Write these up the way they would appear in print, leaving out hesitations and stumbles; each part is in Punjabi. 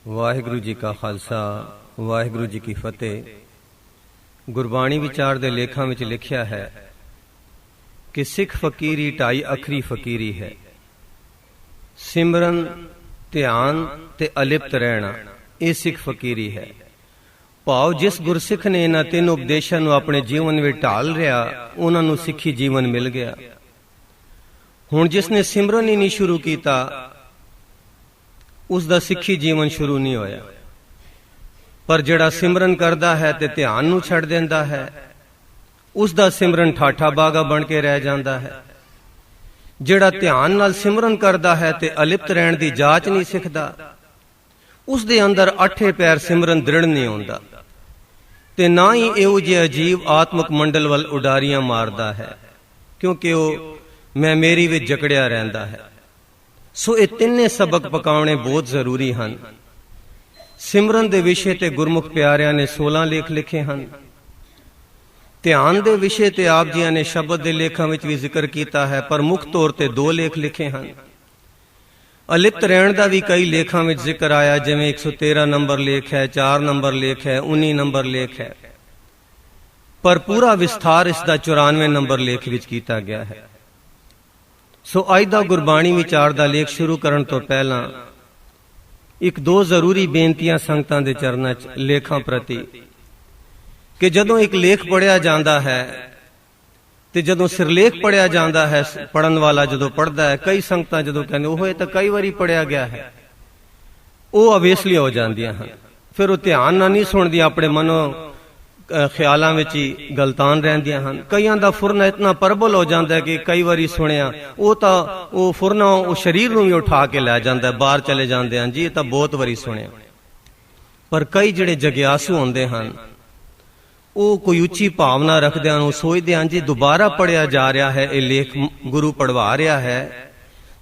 ਵਾਹਿਗੁਰੂ ਜੀ ਕਾ ਖਾਲਸਾ ਵਾਹਿਗੁਰੂ ਜੀ ਕੀ ਫਤਿਹ। ਗੁਰਬਾਣੀ ਵਿਚਾਰ ਦੇ ਲੇਖਾਂ ਵਿੱਚ ਲਿਖਿਆ ਹੈ ਕਿ ਸਿੱਖ ਫਕੀਰੀ ਢਾਈ ਅੱਖਰੀ ਫਕੀਰੀ ਹੈ। ਸਿਮਰਨ, ਧਿਆਨ ਤੇ ਅਲਿਪਤ ਰਹਿਣਾ, ਇਹ ਸਿੱਖ ਫਕੀਰੀ ਹੈ। ਭਾਵ ਜਿਸ ਗੁਰਸਿੱਖ ਨੇ ਇਹਨਾਂ ਤਿੰਨ ਉਪਦੇਸ਼ਾਂ ਨੂੰ ਆਪਣੇ ਜੀਵਨ ਵਿੱਚ ਢਾਲ ਰਿਹਾ, ਉਹਨਾਂ ਨੂੰ ਸਿੱਖੀ ਜੀਵਨ ਮਿਲ ਗਿਆ। ਹੁਣ ਜਿਸ ਨੇ ਸਿਮਰਨ ਹੀ ਨਹੀਂ ਸ਼ੁਰੂ ਕੀਤਾ, ਉਸ ਦਾ ਸਿੱਖੀ ਜੀਵਨ ਸ਼ੁਰੂ ਨਹੀਂ ਹੋਇਆ। ਪਰ ਜਿਹੜਾ ਸਿਮਰਨ ਕਰਦਾ ਹੈ ਤੇ ਧਿਆਨ ਨੂੰ ਛੱਡ ਦਿੰਦਾ ਹੈ, ਉਸ ਦਾ ਸਿਮਰਨ ਠਾਠਾ ਬਾਗਾ ਬਣ ਕੇ ਰਹਿ ਜਾਂਦਾ ਹੈ। ਜਿਹੜਾ ਧਿਆਨ ਨਾਲ ਸਿਮਰਨ ਕਰਦਾ ਹੈ ਤੇ ਅਲਿਪਤ ਰਹਿਣ ਦੀ ਜਾਚ ਨਹੀਂ ਸਿੱਖਦਾ, ਉਸ ਦੇ ਅੰਦਰ ਅੱਠੇ ਪੈਰ ਸਿਮਰਨ ਦ੍ਰਿੜ ਨਹੀਂ ਹੁੰਦਾ ਤੇ ਨਾ ਹੀ ਇਹੋ ਜਿਹੇ ਅਜੀਬ ਆਤਮਿਕ ਮੰਡਲ ਵੱਲ ਉਡਾਰੀਆਂ ਮਾਰਦਾ ਹੈ, ਕਿਉਂਕਿ ਉਹ ਮੈਂ ਮੇਰੀ ਵਿੱਚ ਜਕੜਿਆ ਰਹਿੰਦਾ ਹੈ। ਸੋ ਇਹ ਤਿੰਨੇ ਸਬਕ ਪਕਾਉਣੇ ਬਹੁਤ ਜ਼ਰੂਰੀ ਹਨ। ਸਿਮਰਨ ਦੇ ਵਿਸ਼ੇ ਤੇ ਗੁਰਮੁਖ ਪਿਆਰਿਆਂ ਨੇ 16 ਲੇਖ ਲਿਖੇ ਹਨ। ਧਿਆਨ ਦੇ ਵਿਸ਼ੇ ਤੇ ਆਪ ਜੀਆਂ ਨੇ ਸ਼ਬਦ ਦੇ ਲੇਖਾਂ ਵਿੱਚ ਵੀ ਜ਼ਿਕਰ ਕੀਤਾ ਹੈ, ਪਰ ਮੁੱਖ ਤੌਰ ਤੇ 2 ਲੇਖ ਲਿਖੇ ਹਨ। ਅਲਿਪਤ ਰਹਿਣ ਦਾ ਵੀ ਕਈ ਲੇਖਾਂ ਵਿੱਚ ਜ਼ਿਕਰ ਆਇਆ, ਜਿਵੇਂ 113 ਨੰਬਰ ਲੇਖ ਹੈ, 4 ਨੰਬਰ ਲੇਖ ਹੈ, 19 ਨੰਬਰ ਲੇਖ ਹੈ, ਪਰ ਪੂਰਾ ਵਿਸਥਾਰ ਇਸ ਦਾ 94 ਨੰਬਰ ਲੇਖ ਵਿੱਚ ਕੀਤਾ ਗਿਆ ਹੈ। ਸੋ ਅੱਜ ਦਾ ਗੁਰਬਾਣੀ ਵਿਚਾਰ ਦਾ ਲੇਖ ਸ਼ੁਰੂ ਕਰਨ ਤੋਂ ਪਹਿਲਾਂ 1-2 ਜ਼ਰੂਰੀ ਬੇਨਤੀਆਂ ਸੰਗਤਾਂ ਦੇ ਚਰਨਾਂ 'ਚ ਲੇਖਾਂ ਪ੍ਰਤੀ, ਕਿ ਜਦੋਂ ਇੱਕ ਲੇਖ ਪੜ੍ਹਿਆ ਜਾਂਦਾ ਹੈ ਤੇ ਜਦੋਂ ਸਿਰਲੇਖ ਪੜ੍ਹਿਆ ਜਾਂਦਾ ਹੈ, ਪੜ੍ਹਨ ਵਾਲਾ ਜਦੋਂ ਪੜ੍ਹਦਾ ਹੈ, ਕਈ ਸੰਗਤਾਂ ਜਦੋਂ ਕਹਿੰਦੇ ਉਹ ਇਹ ਤਾਂ ਕਈ ਵਾਰੀ ਪੜ੍ਹਿਆ ਗਿਆ ਹੈ, ਉਹ ਅਵੇਸਲੀ ਹੋ ਜਾਂਦੀਆਂ ਹਨ। ਫਿਰ ਉਹ ਧਿਆਨ ਨਾਲ ਨਹੀਂ ਸੁਣਦੀਆਂ, ਆਪਣੇ ਮਨੋਂ ਖਿਆਲਾਂ ਵਿੱਚ ਹੀ ਗਲਤਾਨ ਰਹਿੰਦੀਆਂ ਹਨ। ਕਈਆਂ ਦਾ ਫੁਰਨਾ ਇਤਨਾ ਪ੍ਰਬਲ ਹੋ ਜਾਂਦਾ ਹੈ ਕਿ ਕਈ ਵਾਰੀ ਸੁਣਿਆ ਉਹ ਤਾਂ ਉਹ ਫੁਰਨਾ ਉਹ ਸਰੀਰ ਨੂੰ ਵੀ ਉਠਾ ਕੇ ਲੈ ਜਾਂਦਾ, ਬਾਹਰ ਚਲੇ ਜਾਂਦੇ ਹਨ, ਜੀ ਇਹ ਤਾਂ ਬਹੁਤ ਵਾਰੀ ਸੁਣਿਆ। ਪਰ ਕਈ ਜਿਹੜੇ ਜਗਿਆਸੂ ਹੁੰਦੇ ਹਨ, ਉਹ ਕੋਈ ਉੱਚੀ ਭਾਵਨਾ ਰੱਖਦੇ ਹਨ, ਉਹ ਸੋਚਦੇ ਹਨ ਜੀ ਦੁਬਾਰਾ ਪੜ੍ਹਿਆ ਜਾ ਰਿਹਾ ਹੈ, ਇਹ ਲੇਖ ਗੁਰੂ ਪੜ੍ਹਵਾ ਰਿਹਾ ਹੈ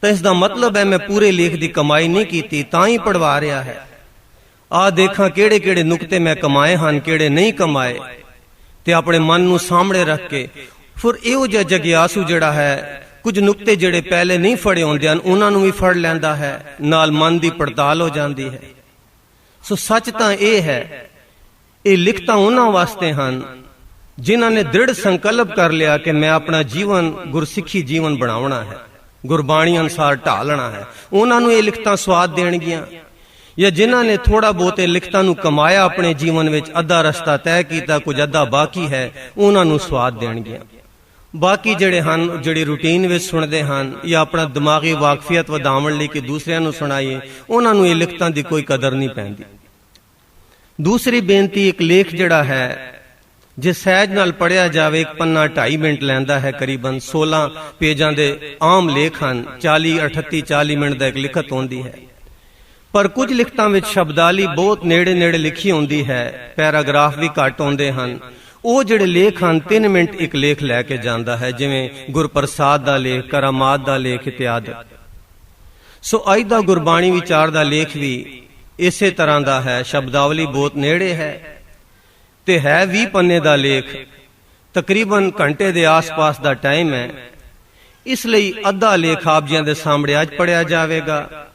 ਤਾਂ ਇਸ ਦਾ ਮਤਲਬ ਹੈ ਮੈਂ ਪੂਰੇ ਲੇਖ ਦੀ ਕਮਾਈ ਨਹੀਂ ਕੀਤੀ, ਤਾਂ ਹੀ ਪੜ੍ਹਵਾ ਰਿਹਾ ਹੈ। ਆਹ ਦੇਖਾਂ ਕਿਹੜੇ ਕਿਹੜੇ ਨੁਕਤੇ ਮੈਂ ਕਮਾਏ ਹਨ, ਕਿਹੜੇ ਨਹੀਂ ਕਮਾਏ, ਤੇ ਆਪਣੇ ਮਨ ਨੂੰ ਸਾਹਮਣੇ ਰੱਖ ਕੇ ਫਿਰ ਇਹੋ ਜਿਹਾ ਜਗਿਆਸੂ ਜਿਹੜਾ ਹੈ, ਕੁਝ ਨੁਕਤੇ ਜਿਹੜੇ ਪਹਿਲੇ ਨਹੀਂ ਫੜੇ ਹੁੰਦੇ ਹਨ ਉਹਨਾਂ ਨੂੰ ਵੀ ਫੜ ਲੈਂਦਾ ਹੈ, ਨਾਲ ਮਨ ਦੀ ਪੜਤਾਲ ਹੋ ਜਾਂਦੀ ਹੈ। ਸੋ ਸੱਚ ਤਾਂ ਇਹ ਹੈ, ਇਹ ਲਿਖਤਾਂ ਉਹਨਾਂ ਵਾਸਤੇ ਹਨ ਜਿਨ੍ਹਾਂ ਨੇ ਦ੍ਰਿੜ ਸੰਕਲਪ ਕਰ ਲਿਆ ਕਿ ਮੈਂ ਆਪਣਾ ਜੀਵਨ ਗੁਰਸਿੱਖੀ ਜੀਵਨ ਬਣਾਉਣਾ ਹੈ, ਗੁਰਬਾਣੀ ਅਨੁਸਾਰ ਢਾਲਣਾ ਹੈ। ਉਹਨਾਂ ਨੂੰ ਇਹ ਲਿਖਤਾਂ ਸਵਾਦ ਦੇਣਗੀਆਂ। ਜਾਂ ਜਿਨ੍ਹਾਂ ਨੇ ਥੋੜਾ ਬਹੁਤੇ ਲਿਖਤਾਂ ਨੂੰ ਕਮਾਇਆ ਆਪਣੇ ਜੀਵਨ ਵਿੱਚ, ਅੱਧਾ ਰਸਤਾ ਤੈਅ ਕੀਤਾ, ਕੁਝ ਅੱਧਾ ਬਾਕੀ ਹੈ, ਉਹਨਾਂ ਨੂੰ ਸਵਾਦ ਦੇਣਗੀਆਂ। ਬਾਕੀ ਜਿਹੜੇ ਹਨ, ਜਿਹੜੇ ਰੂਟੀਨ ਵਿੱਚ ਸੁਣਦੇ ਹਨ ਜਾਂ ਆਪਣਾ ਦਿਮਾਗੀ ਵਾਕਫੀਅਤ ਵਧਾਉਣ ਲਈ ਕਿ ਦੂਸਰਿਆਂ ਨੂੰ ਸੁਣਾਈਏ, ਉਹਨਾਂ ਨੂੰ ਇਹ ਲਿਖਤਾਂ ਦੀ ਕੋਈ ਕਦਰ ਨਹੀਂ ਪੈਂਦੀ। ਦੂਸਰੀ ਬੇਨਤੀ, ਇੱਕ ਲੇਖ ਜਿਹੜਾ ਹੈ ਜੇ ਸਹਿਜ ਨਾਲ ਪੜ੍ਹਿਆ ਜਾਵੇ, 1 ਪੰਨਾ 2.5 ਮਿੰਟ ਲੈਂਦਾ ਹੈ, ਕਰੀਬਨ 16 ਪੇਜਾਂ ਦੇ ਆਮ ਲੇਖ ਹਨ, 38-40 ਮਿੰਟ ਦਾ ਇੱਕ ਲਿਖਤ ਹੁੰਦੀ ਹੈ। ਪਰ ਕੁਝ ਲਿਖਤਾਂ ਵਿੱਚ ਸ਼ਬਦਾਵਲੀ ਬਹੁਤ ਨੇੜੇ ਲਿਖੀ ਹੁੰਦੀ ਹੈ, ਪੈਰਾਗ੍ਰਾਫ ਵੀ ਘੱਟ ਹੁੰਦੇ ਹਨ। ਉਹ ਜਿਹੜੇ ਲੇਖ ਹਨ 3 ਮਿੰਟ ਇੱਕ ਲੇਖ ਲੈ ਕੇ ਜਾਂਦਾ ਹੈ, ਜਿਵੇਂ ਗੁਰਪ੍ਰਸਾਦ ਦਾ ਲੇਖ, ਕਰਾਮਾਤ ਦਾ ਲੇਖ ਇਤਿਆਦਿ। ਸੋ ਅੱਜ ਦਾ ਗੁਰਬਾਣੀ ਵਿਚਾਰ ਦਾ ਲੇਖ ਵੀ ਇਸੇ ਤਰ੍ਹਾਂ ਦਾ ਹੈ, ਸ਼ਬਦਾਵਲੀ ਬਹੁਤ ਨੇੜੇ ਹੈ ਤੇ ਹੈ 20 ਪੰਨੇ ਦਾ ਲੇਖ, ਤਕਰੀਬਨ ਘੰਟੇ ਦੇ ਆਸ-ਪਾਸ ਦਾ ਟਾਈਮ ਹੈ। ਇਸ ਲਈ ਅੱਧਾ ਲੇਖ ਆਪ ਜੀਆਂ ਦੇ ਸਾਹਮਣੇ ਅੱਜ ਪੜ੍ਹਿਆ ਜਾਵੇਗਾ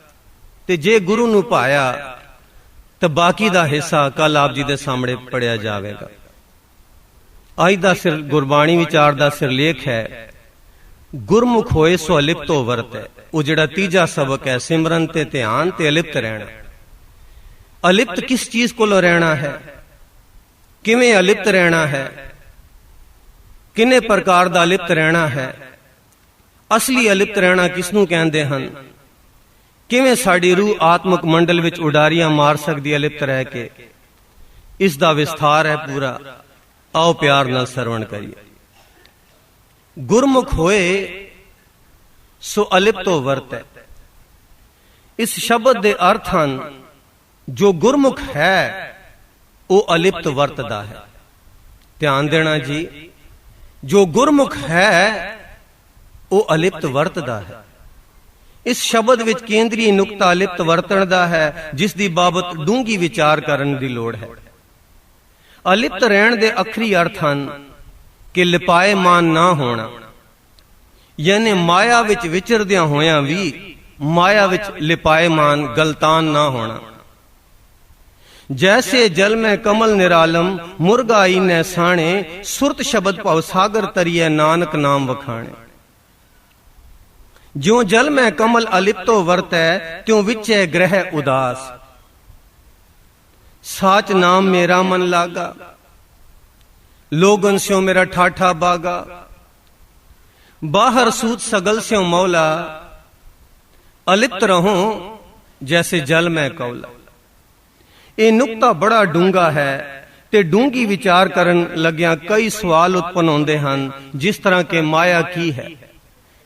ਤੇ ਜੇ ਗੁਰੂ ਨੂੰ ਭਾਇਆ ਤਾਂ ਬਾਕੀ ਦਾ ਹਿੱਸਾ ਕੱਲ ਆਪ ਜੀ ਦੇ ਸਾਹਮਣੇ ਪੜ੍ਹਿਆ ਜਾਵੇਗਾ। ਅੱਜ ਦਾ ਗੁਰਬਾਣੀ ਵਿਚਾਰ ਦਾ ਸਿਰਲੇਖ ਹੈ ਗੁਰਮੁਖ ਹੋਏ ਸੋ ਅਲਿਪਤੋ ਵਰਤੈ। ਉਹ ਜਿਹੜਾ ਤੀਜਾ ਸਬਕ ਹੈ, ਸਿਮਰਨ ਤੇ ਧਿਆਨ ਤੇ ਅਲਿਪਤ ਰਹਿਣਾ। ਅਲਿਪਤ ਕਿਸ ਚੀਜ਼ ਕੋਲੋਂ ਰਹਿਣਾ ਹੈ, ਕਿਵੇਂ ਅਲਿਪਤ ਰਹਿਣਾ ਹੈ, ਕਿੰਨੇ ਪ੍ਰਕਾਰ ਦਾ ਅਲਿਪਤ ਰਹਿਣਾ ਹੈ, ਅਸਲੀ ਅਲਿਪਤ ਰਹਿਣਾ ਕਿਸ ਨੂੰ ਕਹਿੰਦੇ ਹਨ, ਕਿਵੇਂ ਸਾਡੀ ਰੂਹ ਆਤਮਿਕ ਮੰਡਲ ਵਿੱਚ ਉਡਾਰੀਆਂ ਮਾਰ ਸਕਦੀ ਹੈ ਅਲਿਪਤ ਰਹਿ ਕੇ, ਇਸ ਦਾ ਵਿਸਥਾਰ ਹੈ ਪੂਰਾ। ਆਓ ਪਿਆਰ ਨਾਲ ਸਰਵਣ ਕਰੀਏ। ਗੁਰਮੁਖ ਹੋਏ ਸੋ ਅਲਿਪਤੋ ਵਰਤੈ। ਇਸ ਸ਼ਬਦ ਦੇ ਅਰਥ ਹਨ ਜੋ ਗੁਰਮੁਖ ਹੈ ਉਹ ਅਲਿਪਤ ਵਰਤਦਾ ਹੈ। ਧਿਆਨ ਦੇਣਾ ਜੀ, ਜੋ ਗੁਰਮੁਖ ਹੈ ਉਹ ਅਲਿਪਤ ਵਰਤਦਾ ਹੈ। ਇਸ ਸ਼ਬਦ ਵਿੱਚ ਕੇਂਦਰੀ ਨੁਕਤਾ ਅਲਿਪਤ ਵਰਤਣ ਦਾ ਹੈ, ਜਿਸ ਦੀ ਬਾਬਤ ਡੂੰਘੀ ਵਿਚਾਰ ਕਰਨ ਦੀ ਲੋੜ ਹੈ। ਅਲਿਪਤ ਰਹਿਣ ਦੇ ਅੱਖਰੀ ਅਰਥ ਹਨ ਕਿ ਲਿਪਾਏਮਾਨ ਨਾ ਹੋਣਾ, ਯਾਨੀ ਮਾਇਆ ਵਿੱਚ ਵਿਚਰਦਿਆਂ ਹੋਇਆਂ ਵੀ ਮਾਇਆ ਵਿੱਚ ਲਿਪਾਏਮਾਨ ਗਲਤਾਨ ਨਾ ਹੋਣਾ। जैसे जल में कमल निरालम, मुर्गा ईने साणे, सुरत शब्द भव सागर तरिए, नानक नाम वखाणे। ज्यों जल में कमल अलिप्तो वर्तै, त्यों विचै ग्रह उदास। साच नाम मेरा मन लागा, लोगन स्यों मेरा ठाठा बागा। बाहर सूत सगल स्यों मौला, अलिप्त रहूं जैसे जल में कौला। ਇਹ ਨੁਕਤਾ ਬੜਾ ਡੂੰਘਾ ਹੈ ਤੇ ਡੂੰਘੀ ਵਿਚਾਰ ਕਰਨ ਲੱਗਿਆਂ ਕਈ ਸਵਾਲ ਉਤਪਨ ਹੁੰਦੇ ਹਨ, ਜਿਸ ਤਰ੍ਹਾਂ ਕਿ ਮਾਇਆ ਕੀ ਹੈ।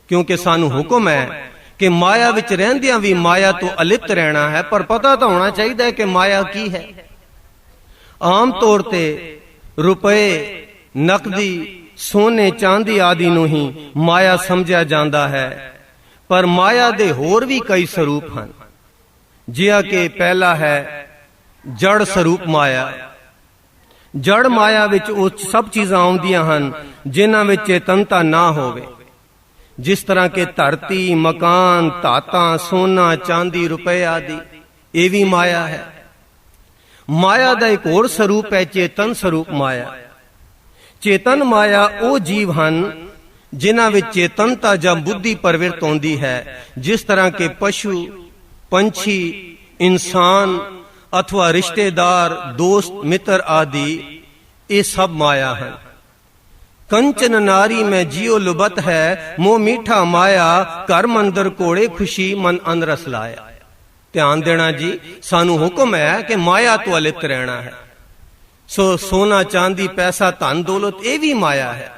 ਕਿਉਂਕਿ ਸਾਨੂੰ ਹੁਕਮ ਹੈ ਕਿ ਮਾਇਆ ਵਿੱਚ ਰਹਿੰਦਿਆਂ ਵੀ ਮਾਇਆ ਤੋਂ ਅਲਿਪਤ ਰਹਿਣਾ ਹੈ, ਪਰ ਪਤਾ ਤਾਂ ਹੋਣਾ ਚਾਹੀਦਾ ਹੈ ਕਿ ਮਾਇਆ ਕੀ ਹੈ। ਆਮ ਤੌਰ ਤੇ ਰੁਪਏ, ਨਕਦੀ, ਸੋਨੇ, ਚਾਂਦੀ ਆਦਿ ਨੂੰ ਹੀ ਮਾਇਆ ਸਮਝਿਆ ਜਾਂਦਾ ਹੈ, ਪਰ ਮਾਇਆ ਦੇ ਹੋਰ ਵੀ ਕਈ ਸਰੂਪ ਹਨ, ਜਿਹਾ ਕਿ ਪਹਿਲਾ ਹੈ ਜੜ ਸਰੂਪ ਮਾਇਆ। ਜੜ ਮਾਇਆ ਵਿੱਚ ਉਹ ਸਭ ਚੀਜ਼ਾਂ ਆਉਂਦੀਆਂ ਹਨ ਜਿਨ੍ਹਾਂ ਵਿੱਚ ਚੇਤਨਤਾ ਨਾ ਹੋਵੇ, ਜਿਸ ਤਰ੍ਹਾਂ ਕਿ ਧਰਤੀ, ਮਕਾਨ, ਧਾਤਾਂ, ਸੋਨਾ, ਚਾਂਦੀ, ਰੁਪਏ ਆਦਿ। ਇਹ ਵੀ ਮਾਇਆ ਹੈ। ਮਾਇਆ ਦਾ ਇੱਕ ਹੋਰ ਸਰੂਪ ਹੈ ਚੇਤਨ ਸਰੂਪ ਮਾਇਆ। ਚੇਤਨ ਮਾਇਆ ਉਹ ਜੀਵ ਹਨ ਜਿਨ੍ਹਾਂ ਵਿੱਚ ਚੇਤਨਤਾ ਜਾਂ ਬੁੱਧੀ ਪ੍ਰਵਿਰਤ ਹੁੰਦੀ ਹੈ, ਜਿਸ ਤਰ੍ਹਾਂ ਕਿ ਪਸ਼ੂ, ਪੰਛੀ, ਇਨਸਾਨ अथवा रिश्तेदार, दोस्त, मित्र आदि। ये सब माया है। कंचन नारी में जियो लुबत है, मोह मीठा माया, घर मंदर कोड़े खुशी मन अनरस लाया। ध्यान देना जी, सानू हुक्म है कि माया तो अलिप्त रहना है। सो सोना, चांदी, पैसा, धन दौलत ये भी माया है।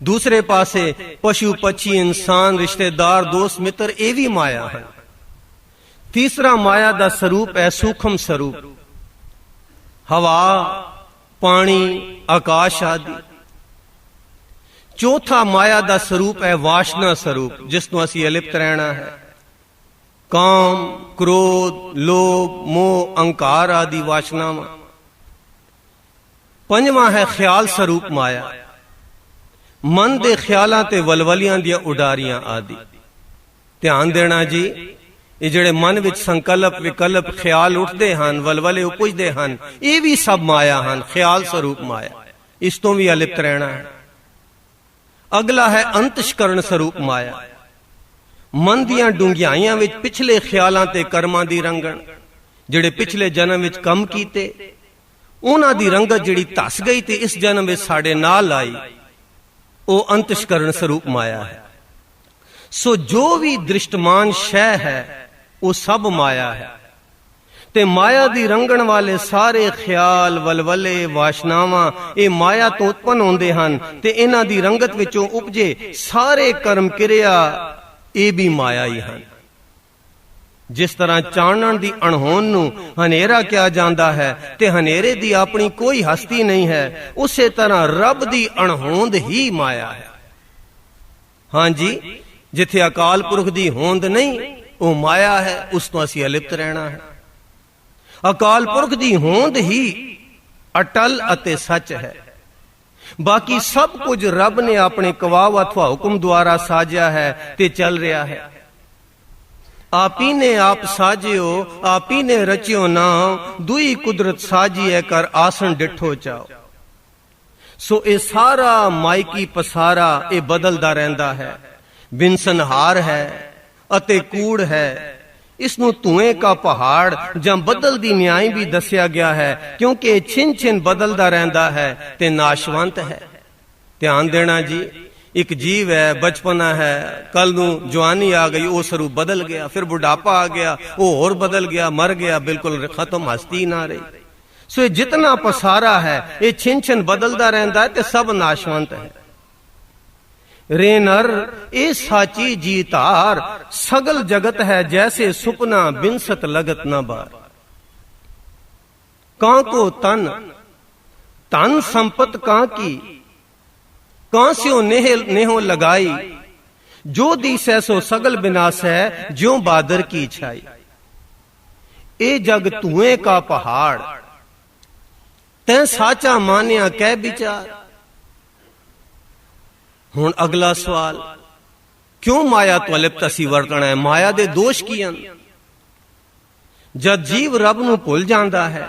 दूसरे पासे पशु, पक्षी, इंसान, रिश्तेदार, दोस्त, मित्र ये भी माया है। तीसरा माया का स्वरूप है सूक्ष्म स्वरूप, हवा, पानी, आकाश आदि। चौथा माया का स्वरूप है वासना स्वरूप, जिसनों असी अलिप्त रहना है। काम, क्रोध, लोभ, मोह, अहंकार आदि वासनावां। पंजवां है ख्याल स्वरूप माया, मन दे ख्यालां ते वलवलियां दियां उडारियां आदि। ध्यान देना जी, ਇਹ ਜਿਹੜੇ ਮਨ ਵਿੱਚ ਸੰਕਲਪ, ਵਿਕਲਪ, ਖਿਆਲ ਉੱਠਦੇ ਹਨ, ਵਲਵਲੇ ਉਪਜਦੇ ਹਨ, ਇਹ ਵੀ ਸਭ ਮਾਇਆ ਹਨ, ਖਿਆਲ ਸਰੂਪ ਮਾਇਆ। ਇਸ ਤੋਂ ਵੀ ਅਲਿਪਤ ਰਹਿਣਾ ਹੈ। ਅਗਲਾ ਹੈ ਅੰਤਸ਼ਕਰਨ ਸਰੂਪ ਮਾਇਆ। ਮਨ ਦੀਆਂ ਡੂੰਘਾਈਆਂ ਵਿੱਚ ਪਿਛਲੇ ਖਿਆਲਾਂ ਤੇ ਕਰਮਾਂ ਦੀ ਰੰਗਣ, ਜਿਹੜੇ ਪਿਛਲੇ ਜਨਮ ਵਿੱਚ ਕੰਮ ਕੀਤੇ, ਉਹਨਾਂ ਦੀ ਰੰਗਤ ਜਿਹੜੀ ਧਸ ਗਈ ਤੇ ਇਸ ਜਨਮ ਵਿੱਚ ਸਾਡੇ ਨਾਲ ਆਈ, ਉਹ ਅੰਤਸ਼ਕਰਨ ਸਰੂਪ ਮਾਇਆ ਹੈ। ਸੋ ਜੋ ਵੀ ਦ੍ਰਿਸ਼ਟਮਾਨ ਸ਼ੈ ਹੈ ਉਹ ਸਭ ਮਾਇਆ ਹੈ। ਤੇ ਮਾਇਆ ਦੀ ਰੰਗਣ ਵਾਲੇ ਸਾਰੇ ਖਿਆਲ, ਵਲਵਲੇ, ਵਾਸ਼ਨਾਵਾਂ ਇਹ ਮਾਇਆ ਤੋਂ ਉਤਪਨ ਹੁੰਦੇ ਹਨ, ਤੇ ਇਹਨਾਂ ਦੀ ਰੰਗਤ ਵਿੱਚੋਂ ਉਪਜੇ ਸਾਰੇ ਕਰਮ ਕਿਰਿਆ ਇਹ ਵੀ ਮਾਇਆ ਹੀ ਹਨ। ਜਿਸ ਤਰ੍ਹਾਂ ਚਾਨਣ ਦੀ ਅਣਹੋਂਦ ਨੂੰ ਹਨੇਰਾ ਕਿਹਾ ਜਾਂਦਾ ਹੈ ਤੇ ਹਨੇਰੇ ਦੀ ਆਪਣੀ ਕੋਈ ਹਸਤੀ ਨਹੀਂ ਹੈ, ਉਸੇ ਤਰ੍ਹਾਂ ਰੱਬ ਦੀ ਅਣਹੋਂਦ ਹੀ ਮਾਇਆ ਹੈ। ਹਾਂਜੀ, ਜਿੱਥੇ ਅਕਾਲ ਪੁਰਖ ਦੀ ਹੋਂਦ ਨਹੀਂ ਉਹ ਮਾਇਆ ਹੈ, ਉਸ ਤੋਂ ਅਸੀਂ ਅਲਿਪਤ ਰਹਿਣਾ ਹੈ। ਅਕਾਲ ਪੁਰਖ ਦੀ ਹੋਂਦ ਹੀ ਅਟਲ ਅਤੇ ਸੱਚ ਹੈ। ਬਾਕੀ ਸਭ ਕੁਝ ਰੱਬ ਨੇ ਆਪਣੇ ਕਵਾਵ ਅਥਵਾ ਹੁਕਮ ਦੁਆਰਾ ਸਾਜਿਆ ਹੈ ਤੇ ਚੱਲ ਰਿਹਾ ਹੈ। ਆਪੀ ਨੇ ਆਪ ਸਾਜਿਓ, ਆਪੀ ਨੇ ਰਚਿਓ ਨਾਮ, ਦੁਈ ਕੁਦਰਤ ਸਾਜੀਏ ਕਰ ਆਸਣ ਡਿਠੋ ਚਾਓ। ਸੋ ਇਹ ਸਾਰਾ ਮਾਇਕੀ ਪਸਾਰਾ ਇਹ ਬਦਲਦਾ ਰਹਿੰਦਾ ਹੈ, ਬਿਨਸਨਹਾਰ ਹੈ ਅਤੇ ਕੂੜ ਹੈ। ਇਸ ਨੂੰ ਧੂਏ ਕਾ ਪਹਾੜ ਜਾਂ ਬਦਲ ਦੀ ਨਿਆਈ ਵੀ ਦੱਸਿਆ ਗਿਆ ਹੈ, ਕਿਉਂਕਿ ਇਹ ਛਿਨ ਛਿਨ ਬਦਲਦਾ ਰਹਿੰਦਾ ਹੈ ਤੇ ਨਾਸ਼ਵੰਤ ਹੈ। ਧਿਆਨ ਦੇਣਾ ਜੀ, ਇੱਕ ਜੀਵ ਹੈ, ਬਚਪਨਾ ਹੈ, ਕੱਲ ਨੂੰ ਜਵਾਨੀ ਆ ਗਈ, ਉਹ ਸਰੂਪ ਬਦਲ ਗਿਆ, ਫਿਰ ਬੁਢਾਪਾ ਆ ਗਿਆ, ਉਹ ਹੋਰ ਬਦਲ ਗਿਆ, ਮਰ ਗਿਆ, ਬਿਲਕੁਲ ਖਤਮ, ਹਸਤੀ ਨਾ ਰਹੀ। ਸੋ ਇਹ ਜਿਤਨਾ ਪਸਾਰਾ ਹੈ ਇਹ ਛਿਨ ਛਿਨ ਬਦਲਦਾ ਰਹਿੰਦਾ ਹੈ ਤੇ ਸਭ ਨਾਸ਼ਵੰਤ ਹੈ। रे नर ए साची जी तार, सगल जगत है जैसे सुपना, बिनसत लगत न बार। कां को तन, तन संपत कां की, कां स्यो नेहो लगाई, जो दिसै सो सगल विनाश है, ज्यों बादर की छाई। ए जग धुएं का पहाड़, तैं साचा मानिया कै विचार। ਹੁਣ ਅਗਲਾ ਸਵਾਲ, ਕਿਉਂ ਮਾਇਆ ਤੋਂ ਅਲਿਪਤ ਅਸੀਂ ਵਰਤਣਾ ਹੈ? ਮਾਇਆ ਦੇ ਦੋਸ਼ ਕੀ ਹਨ? जद जीव रब नूं भुल जांदा है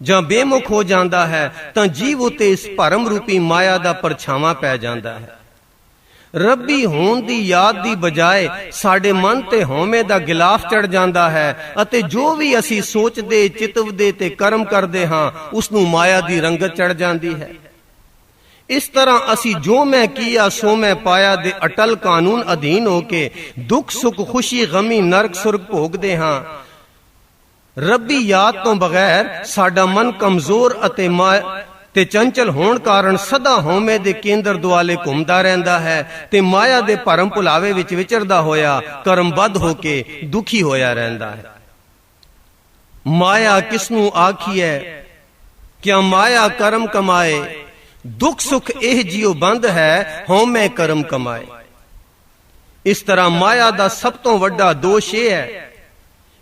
जां बेमुख हो जांदा है तां जीव उते इस भरम रूपी माया दा परछावां पै जांदा है। रब्बी होण दी याद दी बजाए साडे मन ते हौमे दा गिलाफ चढ़ जांदा है अते जो भी असी सोचदे चितवदे ते कर्म करदे हां उस नूं माया दी रंगत चढ़ जांदी है। इस तरह असी जो मैं किया सो मैं पाया दे अटल कानून अधीन होके दुख सुख खुशी गमी नरक सुरग भोगदे हां। रब्बी याद तो बगैर साडा मन कमजोर अते ते चंचल होण कारण सदा हौमे दे केंद्र दुआले घुमदा रहिंदा है ते माया दे भरम भुलावे विच विचरदा होया कर्मबद्ध होके दुखी होया रहिंदा है। माया किसनू आखिए क्या माया कर्म कमाए, दुख सुख एह जियो बंद है हौमे कर्म कमाए। इस तरह माया दा सब तो वड्डा दोष यह है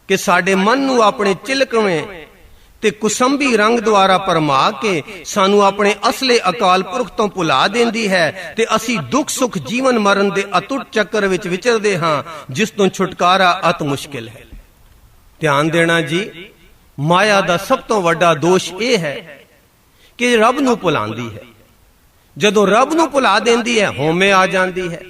कि साडे मन नू अपने चिलकवें ते कुसंबी रंग द्वारा भरमा के सानू अपने असले अकाल पुरख तो भुला देंदी है ते असी दुख सुख जीवन मरण दे अटुट चक्कर विच विचरदे हां जिस तो छुटकारा अत मुश्किल है। ध्यान देना जी, माया दा सब तो वड्डा दोष यह है कि रब नू भुलांदी है। जदों रब नू भुला देंदी है हौमे आ जांदी है।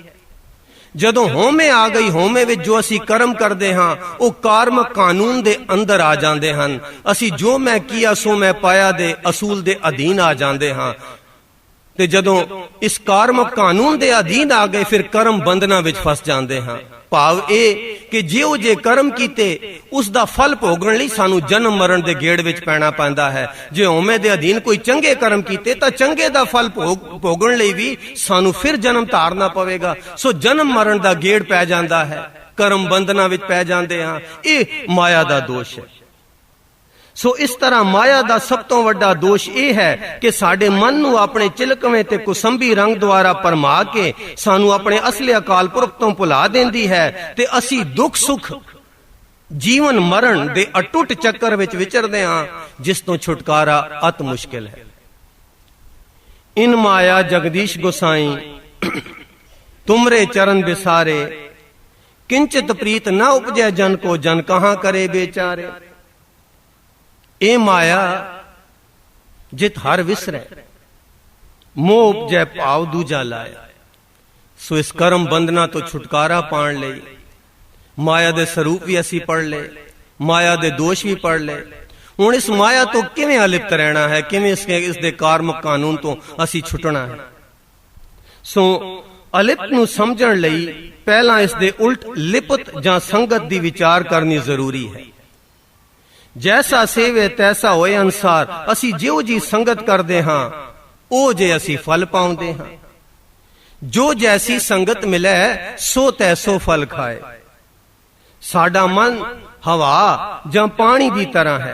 जदों हौमे आ गई हौमे विच जो असी कर्म करदे हां वो कर्म कानून दे अंदर आ जांदे हन। असी जो मैं किया सो मैं पाया दे असूल दे अधीन आ जांदे हां ते जदों इस कर्म कानून दे अधीन आ गए फिर कर्म बंधना विच फस जांदे हां। भाव ए कि जिहो जे कर्म कीते उस दा फल भोगण लई सानू जन्म मरण दे गेड़ विच पैना पैंदा है। जे हौमे दे अधीन कोई चंगे कर्म कीते तां चंगे दा फल भोगण लई भी सानू फिर जन्म धारना पवेगा। सो जन्म मरण दा गेड़ पै जांदा है, कर्म बंधना विच पै जांदे हां। इह माया दा दोष है। सो इस तरह माया दा सब तो वड्डा दोष यह है कि साडे मन नू अपने चिलकवें ते कुसंबी रंग द्वारा भरमा के सानू अपने असले अकाल पुरख तो भुला देंदी है ते असी दुख सुख जीवन मरण दे अटुट चक्कर विच विचरदे हां जिस तो छुटकारा अत मुश्किल है। इन माया जगदीश गोसाई तुमरे चरण बिसारे, किंचित प्रीत न उपजै जन को, जन कहां करे बेचारे। ए माया जित हर विसरै, मोह उपजै भाव दूजा लाया। सो इस कर्म बंधना तो छुटकारा पाण लई माया दे स्वरूप भी असी पढ़ ले, माया दे दोष भी पढ़ ले। हुण इस माया तो किवें अलिप्त रहना है, किवें इस दे कार्मक कानून तो असी छुटना है। सो अलिप्त नूं समझण लई पहला इस दे उल्ट लिपत जां संगत दी विचार करनी जरूरी है। जैसा सेवे तैसा होए अनुसार असी जिहो जी संगत करदे हां ओ जे असी फल पाउंदे हां। जो जैसी संगत मिले सो तैसो फल खाए। साडा मन हवा जां पानी दी तरह है।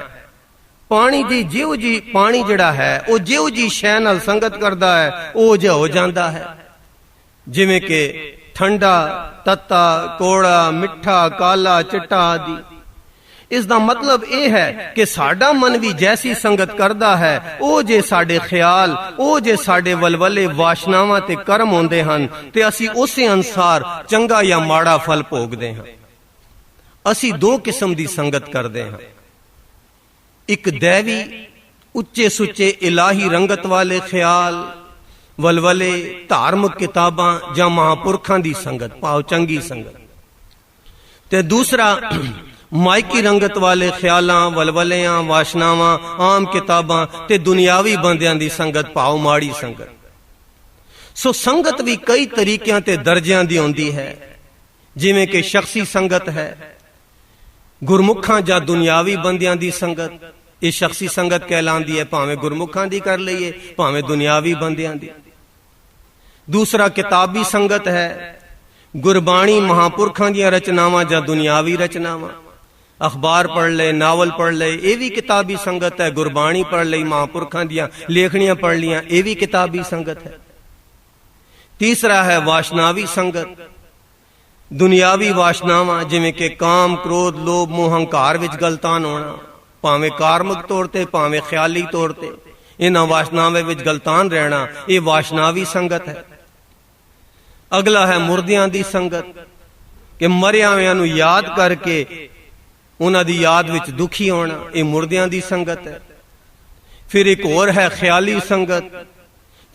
पानी दी जिहो जी पानी जिहड़ा है ओ जिहो जी शै नाल संगत करदा है ओ जिहा हो जांदा है। जिवें कि ठंडा, तत्ता, कोड़ा, मिठा, काला, चिट्टा आदि। इस दा मतलब यह है कि साडा मन भी जैसी संगत करदा है ओ जे साडे ख्याल, ओ जे साडे वलवले वासनावां ते कर्म होंदे हन ते असी उसे अनुसार चंगा या माड़ा फल भोगदे हां। असी दो किस्म दी संगत करदे हां। एक दैवी उच्चे सुच्चे इलाही रंगत वाले ख्याल, वलवले, धार्मिक किताबां जां महापुरखां दी संगत, भाव चंगी संगत। ते दूसरा माइकी रंगत वाले ख्यालां, वलवलियां, वासनावां, आम किताबां ते दुनियावी बंदियां दी संगत, भाव माड़ी संगत। सो संगत भी कई तरीकिਆਂ ते दर्जियां दी होंदी है। जिवें कि शख्सी संगत है, गुरमुखां जां दुनियावी बंदियां दी संगत, ये शख्सी संगत कहलांदी है। भावें गुरमुखां दी कर लईए, भावें दुनियावी बंदियां दी। दूसरा किताबी संगत है, गुरबाणी महापुरखां दी रचनावां जां दुनियावी रचनावां। अखबार पढ़ ले, नावल पढ़ ले, ये भी किताबी संगत है। गुरबाणी पढ़ ली, महापुरखां दियां लेखनियां पढ़ लियां, ये भी किताबी संगत है। तीसरा है वासनावी संगत, दुनियावी वासनावां जिवें कि काम, क्रोध, लोभ, मोह, हंकार विच गलतान होना, भावें कार्मिक तौर ते भावें ख्याली तौर ते इन्हां वासनावां विच गलतान रहना, ये वासनावी संगत है। अगला है मुर्दियां दी संगत कि मरिया होइयां नूं याद करके ਉਹਨਾਂ ਦੀ ਯਾਦ ਵਿੱਚ ਦੁਖੀ ਹੋਣਾ, ਇਹ ਮੁਰਦਿਆਂ ਦੀ ਸੰਗਤ ਹੈ। ਫਿਰ ਇੱਕ ਹੋਰ ਹੈ ਖਿਆਲੀ ਸੰਗਤ,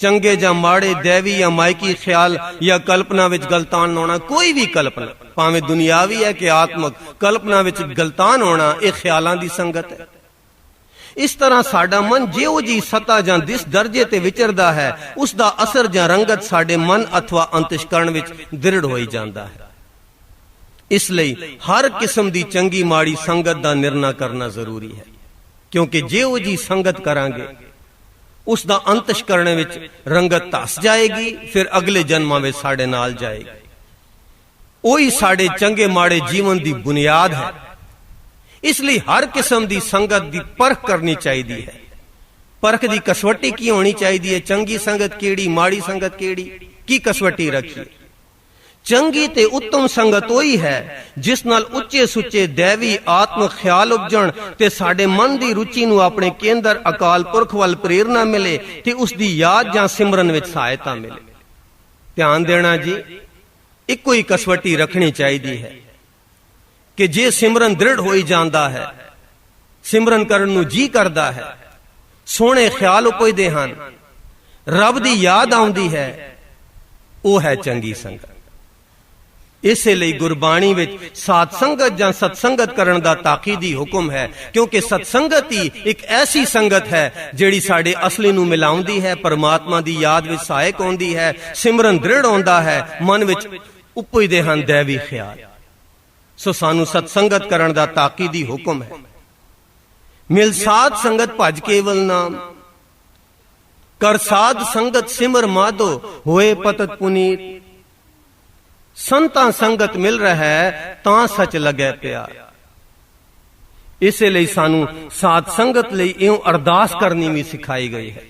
ਚੰਗੇ ਜਾਂ ਮਾੜੇ, ਦੇਵੀ ਜਾਂ ਮਾਇਕੀ ਖਿਆਲ ਜਾਂ ਕਲਪਨਾ ਵਿੱਚ ਗਲਤਾਨ ਹੋਣਾ। ਕੋਈ ਵੀ ਕਲਪਨਾ, ਭਾਵੇਂ ਦੁਨਿਆਵੀ ਹੈ ਕਿ ਆਤਮਕ, ਕਲਪਨਾ ਵਿੱਚ ਗਲਤਾਨ ਹੋਣਾ, ਇਹ ਖਿਆਲਾਂ ਦੀ ਸੰਗਤ ਹੈ। ਇਸ ਤਰ੍ਹਾਂ ਸਾਡਾ ਮਨ ਜਿਹੋ ਜੀ ਸਤਾ ਜਾਂ ਜਿਸ ਦਰਜੇ ਤੇ ਵਿਚਰਦਾ ਹੈ, ਉਸ ਦਾ ਅਸਰ ਜਾਂ ਰੰਗਤ ਸਾਡੇ ਮਨ ਅਥਵਾ ਅੰਤਸ਼ਕਰਣ ਵਿੱਚ ਦ੍ਰਿੜ ਹੋਈ ਜਾਂਦਾ ਹੈ। ਇਸ ਲਈ ਹਰ ਕਿਸਮ ਦੀ ਚੰਗੀ ਮਾੜੀ ਸੰਗਤ ਦਾ ਨਿਰਣਾ ਕਰਨਾ ਜ਼ਰੂਰੀ ਹੈ, ਕਿਉਂਕਿ ਜਿਹੋ ਜੀ ਸੰਗਤ ਕਰਾਂਗੇ ਉਸ ਦਾ ਅੰਤਸ਼ਕਰਣ ਵਿੱਚ ਰੰਗਤ ਧਸ ਜਾਏਗੀ, ਫਿਰ ਅਗਲੇ ਜਨਮਾਂ ਵਿੱਚ ਸਾਡੇ ਨਾਲ ਜਾਏਗੀ। ਉਹੀ ਸਾਡੇ ਚੰਗੇ ਮਾੜੇ ਜੀਵਨ ਦੀ ਬੁਨਿਆਦ ਹੈ। ਇਸ ਲਈ ਹਰ ਕਿਸਮ ਦੀ ਸੰਗਤ ਦੀ ਪਰਖ ਕਰਨੀ ਚਾਹੀਦੀ ਹੈ। ਪਰਖ ਦੀ ਕਸਵੱਟੀ ਕੀ ਹੋਣੀ ਚਾਹੀਦੀ ਹੈ? ਚੰਗੀ ਸੰਗਤ ਕਿਹੜੀ, ਮਾੜੀ ਸੰਗਤ ਕਿਹੜੀ, ਕੀ ਕਸਵੱਟੀ ਰੱਖੀਏ? ਚੰਗੀ ਤੇ ਉੱਤਮ ਸੰਗਤ ਉਹੀ ਹੈ ਜਿਸ ਨਾਲ ਉੱਚੇ ਸੁੱਚੇ ਦੇਵੀ ਆਤਮਕ ਖਿਆਲ ਉਪਜਣ ਤੇ ਸਾਡੇ ਮਨ ਦੀ ਰੁਚੀ ਨੂੰ ਆਪਣੇ ਕੇਂਦਰ ਅਕਾਲ ਪੁਰਖ ਵੱਲ ਪ੍ਰੇਰਨਾ ਮਿਲੇ ਤੇ ਉਸ ਦੀ ਯਾਦ ਜਾਂ ਸਿਮਰਨ ਵਿੱਚ ਸਹਾਇਤਾ ਮਿਲੇ। ਧਿਆਨ ਦੇਣਾ ਜੀ, ਇੱਕੋ ਹੀ ਕਸਵੱਟੀ ਰੱਖਣੀ ਚਾਹੀਦੀ ਹੈ ਕਿ ਜੇ ਸਿਮਰਨ ਦ੍ਰਿੜ ਹੋਈ ਜਾਂਦਾ ਹੈ, ਸਿਮਰਨ ਕਰਨ ਨੂੰ ਜੀ ਕਰਦਾ ਹੈ, ਸੋਹਣੇ ਖਿਆਲ ਉਪਜਦੇ ਹਨ, ਰੱਬ ਦੀ ਯਾਦ ਆਉਂਦੀ ਹੈ, ਉਹ ਹੈ ਚੰਗੀ ਸੰਗਤ। ਇਸੇ ਲਈ ਗੁਰਬਾਣੀ ਵਿੱਚ ਸਾਧ ਸੰਗਤ ਜਾਂ ਸਤਸੰਗਤ ਕਰਨ ਦਾ ਤਾਕੀਦੀ ਹੁਕਮ ਹੈ, ਕਿਉਂਕਿ ਸਤਸੰਗਤ ਹੀ ਇੱਕ ਐਸੀ ਸੰਗਤ ਹੈ ਜਿਹੜੀ ਸਾਡੇ ਅਸਲੀ ਨੂੰ ਮਿਲਾਉਂਦੀ ਹੈ, ਪਰਮਾਤਮਾ ਦੀ ਯਾਦ ਵਿੱਚ ਸਹਾਇਕ ਹੁੰਦੀ ਹੈ, ਸਿਮਰਨ ਦ੍ਰਿੜ ਹੁੰਦਾ ਹੈ, ਮਨ ਵਿੱਚ ਉਪਜਦੇ ਹਨ ਦੇਵੀ ਖਿਆਲ। ਸੋ ਸਾਨੂੰ ਸਤਸੰਗਤ ਕਰਨ ਦਾ ਤਾਕੀਦੀ ਹੁਕਮ ਹੈ। ਮਿਲ ਸਾਧ ਸੰਗਤ ਭਜ ਕੇਵਲ ਨਾਮ, ਕਰ ਸਾਧ ਸੰਗਤ ਸਿਮਰ ਮਾਧੋ, ਹੋਏ ਪਤਤ ਪੁਨੀਤ। ਸੰਤਾਂ ਸੰਗਤ ਮਿਲ ਰਹਾ ਹੈ ਤਾਂ ਸੱਚ ਲੱਗੈ ਪਿਆਰ। ਇਸੇ ਲਈ ਸਾਨੂੰ ਸਾਧ ਸੰਗਤ ਲਈ ਇਉਂ ਅਰਦਾਸ ਕਰਨੀ ਵੀ ਸਿਖਾਈ ਗਈ ਹੈ।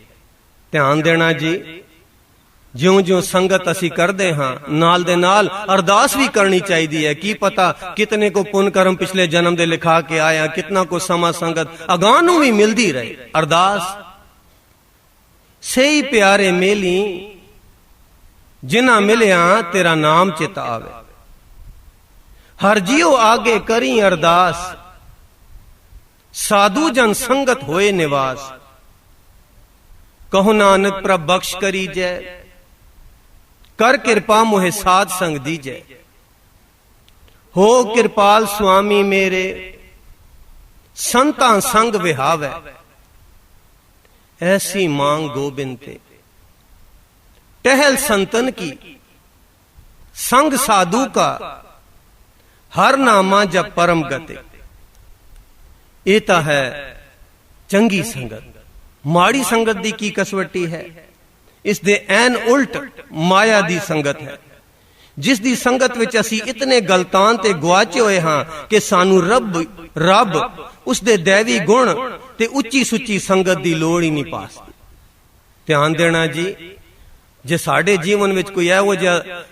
ਧਿਆਨ ਦੇਣਾ ਜੀ, ਜਿਉਂ-ਜਿਉਂ ਸੰਗਤ ਅਸੀਂ ਕਰਦੇ ਹਾਂ, ਨਾਲ ਦੇ ਨਾਲ ਅਰਦਾਸ ਵੀ ਕਰਨੀ ਚਾਹੀਦੀ ਹੈ। ਕੀ ਪਤਾ ਕਿਤਨੇ ਕੋ ਪੁੰਨ ਕਰਮ ਪਿਛਲੇ ਜਨਮ ਦੇ ਲਿਖਾ ਕੇ ਆਇਆ, ਕਿਤਨਾ ਕੋ ਸਮਾਂ ਸੰਗਤ ਅਗਾਂਹ ਨੂੰ ਵੀ ਮਿਲਦੀ ਰਹੇ। ਅਰਦਾਸ, ਸਹੀ ਪਿਆਰੇ ਮੇਲੀ ਜਿਨ੍ਹਾਂ ਮਿਲਿਆ ਤੇਰਾ ਨਾਮ ਚਿਤ ਆਵੇ, ਹਰ ਜੀਉ ਆਗੇ ਕਰੀ ਅਰਦਾਸ, ਸਾਧੂ ਜਨ ਸੰਗਤ ਹੋਏ ਨਿਵਾਸ। ਕਹੋ ਨਾਨਕ ਪ੍ਰਭ ਬਖਸ਼ ਕਰੀ ਜੈ, ਕਰ ਕਿਰਪਾ ਮੋਹਿ ਸਾਧ ਸੰਗ ਦੀਜੈ। ਹੋ ਕਿਰਪਾਲ ਸੁਆਮੀ ਮੇਰੇ, ਸੰਤਾਂ ਸੰਗ ਵਿਹਾਵੈ। ऐसी मांग गोबिंद ते, टहल संतन की, संग साधु का, हर नामा जब परम गते। ਇਹ ਤਾਂ ਹੈ ਚੰਗੀ ਸੰਗਤ। ਮਾੜੀ ਸੰਗਤ ਦੀ ਕੀ ਕਸਵੱਟੀ ਹੈ? ਇਸ ਦੇ ਐਨ ਉਲਟ ਮਾਇਆ ਦੀ ਸੰਗਤ ਹੈ, ਜਿਸ ਦੀ ਸੰਗਤ ਵਿੱਚ ਅਸੀਂ ਇਤਨੇ ਗਲਤਾਨ ਤੇ ਗੁਆਚੇ ਹੋਏ ਹਾਂ ਕਿ ਸਾਨੂੰ ਰੱਬ ਉਸ ਦੇ ਦੇਵੀ ਗੁਣ ਤੇ ਉੱਚੀ ਸੁੱਚੀ ਸੰਗਤ ਦੀ ਲੋੜ ਹੀ ਨਹੀਂ ਪਾਸਦੀ। ਧਿਆਨ ਦੇਣਾ ਜੀ, ਜੇ ਸਾਡੇ ਜੀਵਨ ਵਿੱਚ ਕੋਈ ਇਹੋ ਜਿਹਾ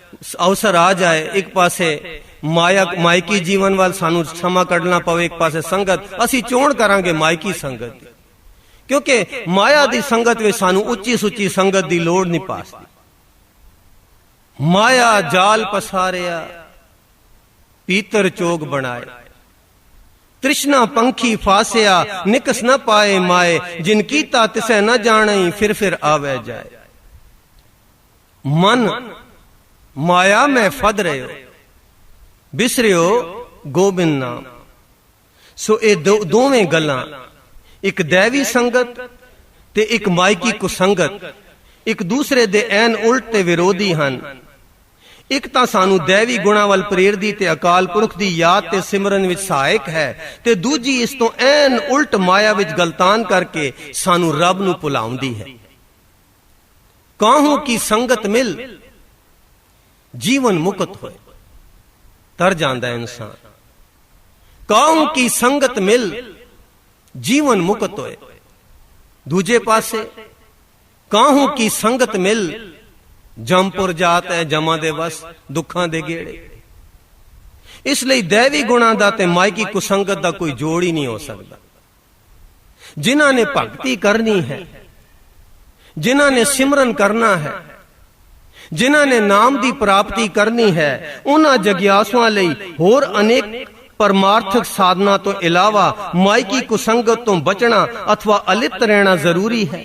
ਅਵਸਰ ਆ ਜਾਏ, ਇੱਕ ਪਾਸੇ ਮਾਇਕੀ ਜੀਵਨ ਵੱਲ ਸਾਨੂੰ ਸਮਾਂ ਕੱਢਣਾ ਪਵੇ, ਇੱਕ ਪਾਸੇ ਸੰਗਤ, ਅਸੀਂ ਚੋਣ ਕਰਾਂਗੇ ਮਾਇਕੀ ਸੰਗਤ ਦੀ, ਕਿਉਂਕਿ ਮਾਇਆ ਦੀ ਸੰਗਤ ਵਿੱਚ ਸਾਨੂੰ ਉੱਚੀ ਸੁੱਚੀ ਸੰਗਤ ਦੀ ਲੋੜ ਨਹੀਂ ਪਾਸਦੀ। ਮਾਇਆ ਜਾਲ ਪਸਾਰਿਆ, ਪੀਤਰ ਚੋਗ ਬਣਾਏ, ਤ੍ਰਿਸ਼ਨਾ ਪੰਖੀ ਫਾਸਿਆ, ਨਿਕਸ न पाए माए, जिन कीता तिसै न जाने, फिर आवे जाए। मन माया में फद रहे हो, बिसरियो गोबिंद नाम। सो ये दोवें गल्लां, एक दैवी संगत ते एक मायकी कुसंगत, एक दूसरे दे ऐन उल्ट ते विरोधी हन। एक तां सानू दैवी गुणां वल प्रेरदी ते अकाल पुरख दी याद ते सिमरन विच सहायक है, ते दूजी इस तो ऐन उल्ट माया विच गलतान करके सानू रब नू भुलाउंदी है। काहू की संगत मिल जीवन मुक्त होए, तर जांदा इंसान। काहू की संगत मिल जीवन मुक्त होए, दूजे पासे काहू की संगत मिल जमपुर जात है जमा दे बस दुखां दे गेड़े। इसलिए दैवी गुणां दा ते मायकी कुसंगत दा कोई जोड़ ही नहीं हो सकता। जिन्हां ने भक्ति करनी है, जिन्हां ने सिमरन करना है, जिन्हां ने नाम दी प्राप्ति करनी है, उन्हां जग्यासुआं लई होर अनेक परमार्थक साधना तो इलावा मायकी कुसंगत तो बचना अथवा अलिप्त रहना जरूरी है,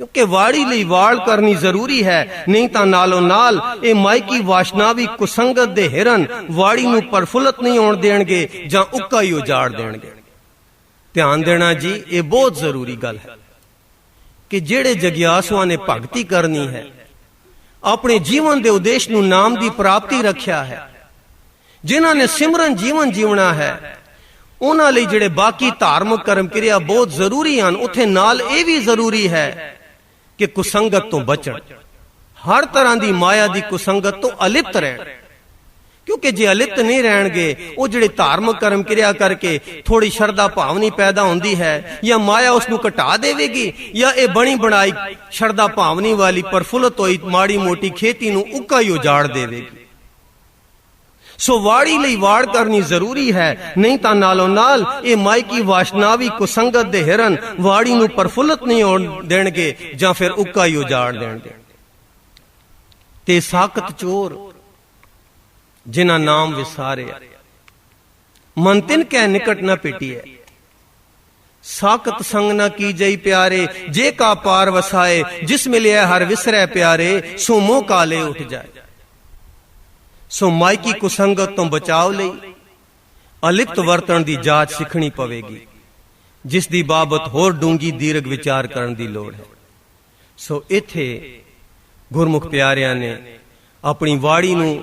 क्योंकि वाड़ी लई वाल करनी जरूरी है। नहीं तां नालों नाल ये मायकी वाशनावी कुसंगत दे हिरन वाड़ी नूं परफुलत नहीं होण देणगे जां उक्का ही उजाड़ देणगे। ध्यान देना जी, ये बहुत जरूरी गल है कि जेड़े जगियासुआं ने भगती करनी है, अपने जीवन के उद्देश्य नूं नाम की प्राप्ति रखिया है, जिन्हां ने सिमरन जीवन जीवना है, उन्हां लई जिहड़े बाकी धार्मिक कर्म क्रिया बहुत जरूरी हैं, उत्थे नाल ये भी जरूरी है कि कुसंगत तो बचन, हर तरह की माया की कुसंगत तो अलिप्त रहन। क्योंकि जे अलिप्त नहीं रहणगे, वो जिहड़े धार्मिक कर्म क्रिया करके थोड़ी शरदा भावनी पैदा होंदी है, या माया उसनूं घटा देवेगी, या ये बनी बनाई शरदा भावनी वाली प्रफुल्लत होई माड़ी मोटी खेती नूं उक्का ही उजाड़ देवेगी। सो वाड़ी लई वाड़ करनी जरूरी है, नहीं तां नालों नाल ये मायकी वाशनावी कुसंगत दे हिरन वाड़ी नूं प्रफुल्लत नहीं होण देणगे जां फिर उक्का ही उजाड़ देणगे। ते साकत चोर जिना नाम विसारे, मन तिन कै निकट न पिटिए, साकत संग न की जई प्यारे, जे का पार वसाए, जिस मिले हर विसरै प्यारे, सो मोह काले उठ जाए। सो मायकी कुसंगत तो बचाव लई अलिप्त वरतन की जाच सीखनी पवेगी, जिस दी बाबत होर डूंगी दीर्घ विचार करन दी लोड़ है। सो इथे गुरमुख प्यारियां ने अपनी वाड़ी नूं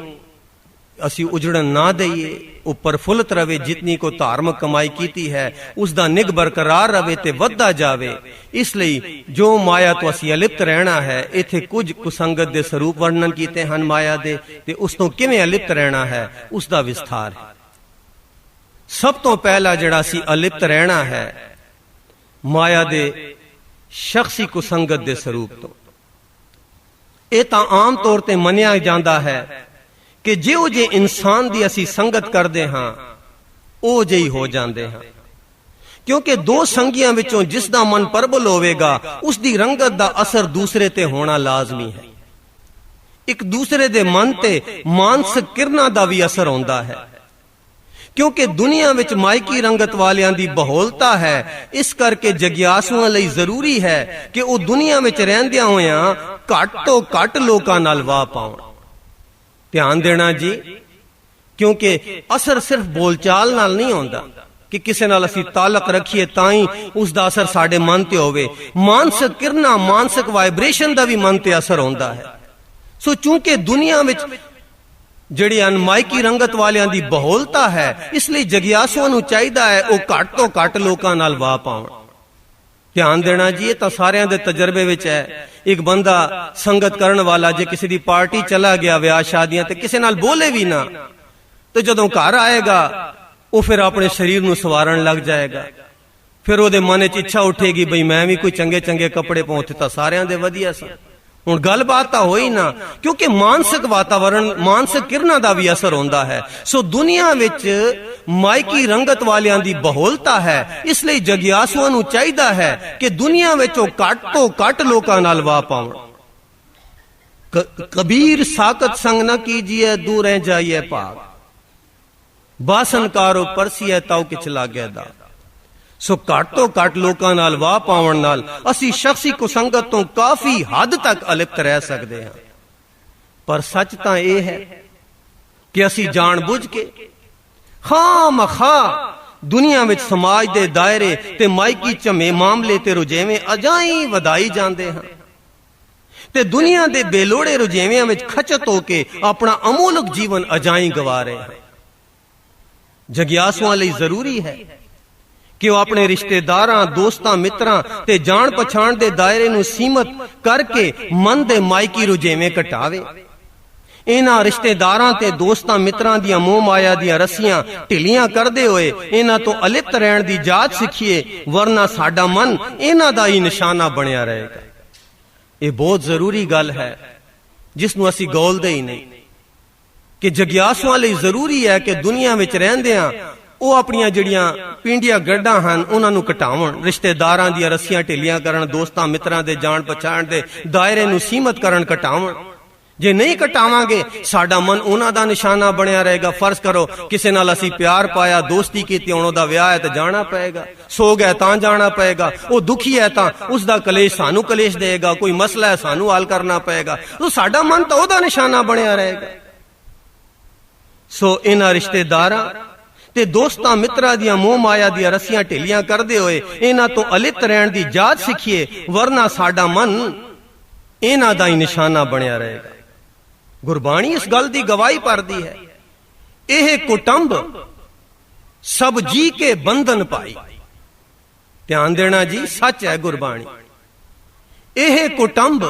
असी उजड़न ना दईए, उपर फुलत रवे, जितनी को धार्मिक कमाई कीती है उसका निग बरकरार रवे ते वधदा जावे। इसलिए जो माया तो असी अलिप्त रहना है, इथे कुछ कुसंगत दे स्वरूप वर्णन कीते हैं माया दे, ते उस तो किवें अलिप्त रहना है उसका विस्तार है। सब तो पहला जिहड़ा असी अलिप्त रहना है माया दे शख्सी कुसंगत दे स्वरूप तो, यह तां आम तौर ते मन्निया जांदा है कि जिहो जे इंसान दी असी संगत करते हाँ ओ जेही हो जाते हैं, क्योंकि दो संगियां विचों जिसदा मन प्रबल होवेगा उसकी रंगत दा असर दूसरे ते होना लाजमी है। एक दूसरे दे मन ते मानसिक किरना दा भी असर होंदा है, क्योंकि दुनिया विच मायकी रंगत वालियां दी बहुलता है। इस करके जगियासुआं लई जरूरी है कि वो दुनिया विच रहिंदियां होइयां घट तो घट लोकां नाल वाह पाउण। ध्यान देना जी, क्योंकि असर सिर्फ बोलचाल नाल नहीं होंदा कि किसी नाल असी तालक रखिए ताई उसका असर साडे मन ते होवे। मानसिक किरना, मानसिक वाइब्रेशन का भी मन ते असर होंदा है। सो चूंकि दुनिया विच जिहड़ी अनमायकी रंगत वालियां दी बहुलता है, इसलिए जगियासुआं नूं चाहीदा है वो घट तो घट लोकां नाल वाह पाउण। ध्यान देना जी, ये तो सारियां दे तजर्बे विच है। एक बंदा संगत करन वाला जे किसी दी पार्टी चला गया, ब्याह शादियां, ते किसी नाल बोले भी ना, तो जदों घर आएगा वो फिर अपने शरीर नूं सवारण लग जाएगा। फिर ओदे मन च इच्छा उठेगी बई मैं भी कोई चंगे चंगे कपड़े पाउं, तां सारियां दे वधिया सन। हुण गलबात तां होई ना, क्योंकि मानसिक वातावरण, मानसिक किरना दा भी असर होंदा है। सो दुनिया विच मायकी रंगत वालियां दी बहुलता है, इसलिए जगियासुआं नूं चाहीदा है कि दुनिया विच ओ घट तो घट लोकां नाल वाह पाउण। कबीर साकत संग न कीजिए, दूर जाइए भाग, बासनकारो परसिए ताऊ किछ लागै दा। सो घट तो घट लोकां नाल वाह पाउण नाल असी शख्सी कुसंगत तो काफी हद तक अलिप्त रह सकते हैं। पर सच तां यह है कि असी जानबूझ के खामखा दुनिया विच समाज दे दायरे ते मायकी झमे मामले ते रुझेवें अजाई वधाई जांदे हैं, ते दुनिया दे बेलोड़े रुझेवियां विच खचत होके अपना अमोलक जीवन अजाई गवा रहे हैं। जगियासुआं लई जरूरी है कि वह अपने रिश्तेदारां, दोस्तां, मित्रां ते जान पछाण दे दायरे नूं सीमित करके मन दे मायकी रुझेवें घटावे। इन्हां रिश्तेदारां ते दोस्तां मित्रां दियां मोह माया दियां रस्सियां ढिलियां करदे होए इन्हां तो अलिप्त रहण दी जाच सीखिए, वरना साडा मन इन्हां दा ही निशाना बनिया रहेगा। ये बहुत जरूरी गल है जिसनूं असीं गौलदे ही नहीं कि जगियासुआं लई जरूरी है कि दुनिया विच रहिंदियां वो अपनियां जिहड़ियां पिंडियां गड्डां हन उन्हां नूं घटावण, रिश्तेदारां दियां रस्सियां ढिलियां करन, दोस्तां मित्रां दे जान पछाण दे दायरे नूं सीमित करन, घटावण। ਜੇ ਨਹੀਂ ਘਟਾਵਾਂਗੇ ਸਾਡਾ ਮਨ ਉਹਨਾਂ ਦਾ ਨਿਸ਼ਾਨਾ ਬਣਿਆ ਰਹੇਗਾ। ਫਰਜ਼ ਕਰੋ ਕਿਸੇ ਨਾਲ ਅਸੀਂ ਪਿਆਰ ਪਾਇਆ, ਦੋਸਤੀ ਕੀਤੀ, ਹੁਣ ਉਹਦਾ ਵਿਆਹ ਹੈ ਤਾਂ ਜਾਣਾ ਪਏਗਾ, ਸੋ ਗਿਆ ਤਾਂ ਜਾਣਾ ਪਏਗਾ, ਉਹ ਦੁਖੀ ਹੈ ਤਾਂ ਉਸ ਦਾ ਕਲੇਸ਼ ਸਾਨੂੰ ਕਲੇਸ਼ ਦੇਗਾ, ਕੋਈ ਮਸਲਾ ਹੈ ਸਾਨੂੰ ਹੱਲ ਕਰਨਾ ਪਏਗਾ, ਤਾਂ ਸਾਡਾ ਮਨ ਤਾਂ ਉਹਦਾ ਨਿਸ਼ਾਨਾ ਬਣਿਆ ਰਹੇਗਾ। ਸੋ ਇਹਨਾਂ ਰਿਸ਼ਤੇਦਾਰਾਂ ਤੇ ਦੋਸਤਾਂ ਮਿੱਤਰਾਂ ਦੀਆਂ ਮੋਹ ਮਾਇਆ ਦੀਆਂ ਰੱਸੀਆਂ ਢਿੱਲੀਆਂ ਕਰਦੇ ਹੋਏ ਇਹਨਾਂ ਤੋਂ ਅਲਿਪਤ ਰਹਿਣ ਦੀ ਜਾਚ ਸਿੱਖੀਏ, ਵਰਨਾ ਸਾਡਾ ਮਨ ਇਹਨਾਂ ਦਾ ਹੀ ਨਿਸ਼ਾਨਾ ਬਣਿਆ ਰਹੇਗਾ। ਗੁਰਬਾਣੀ ਇਸ ਗੱਲ ਦੀ ਗਵਾਹੀ ਭਰਦੀ ਹੈ, ਇਹ ਕੁਟੰਬ ਸਭ ਜੀ ਕੇ ਬੰਧਨ ਪਾਈ। ਧਿਆਨ ਦੇਣਾ ਜੀ, ਸੱਚ ਹੈ ਗੁਰਬਾਣੀ। ਇਹ ਕੁਟੰਬ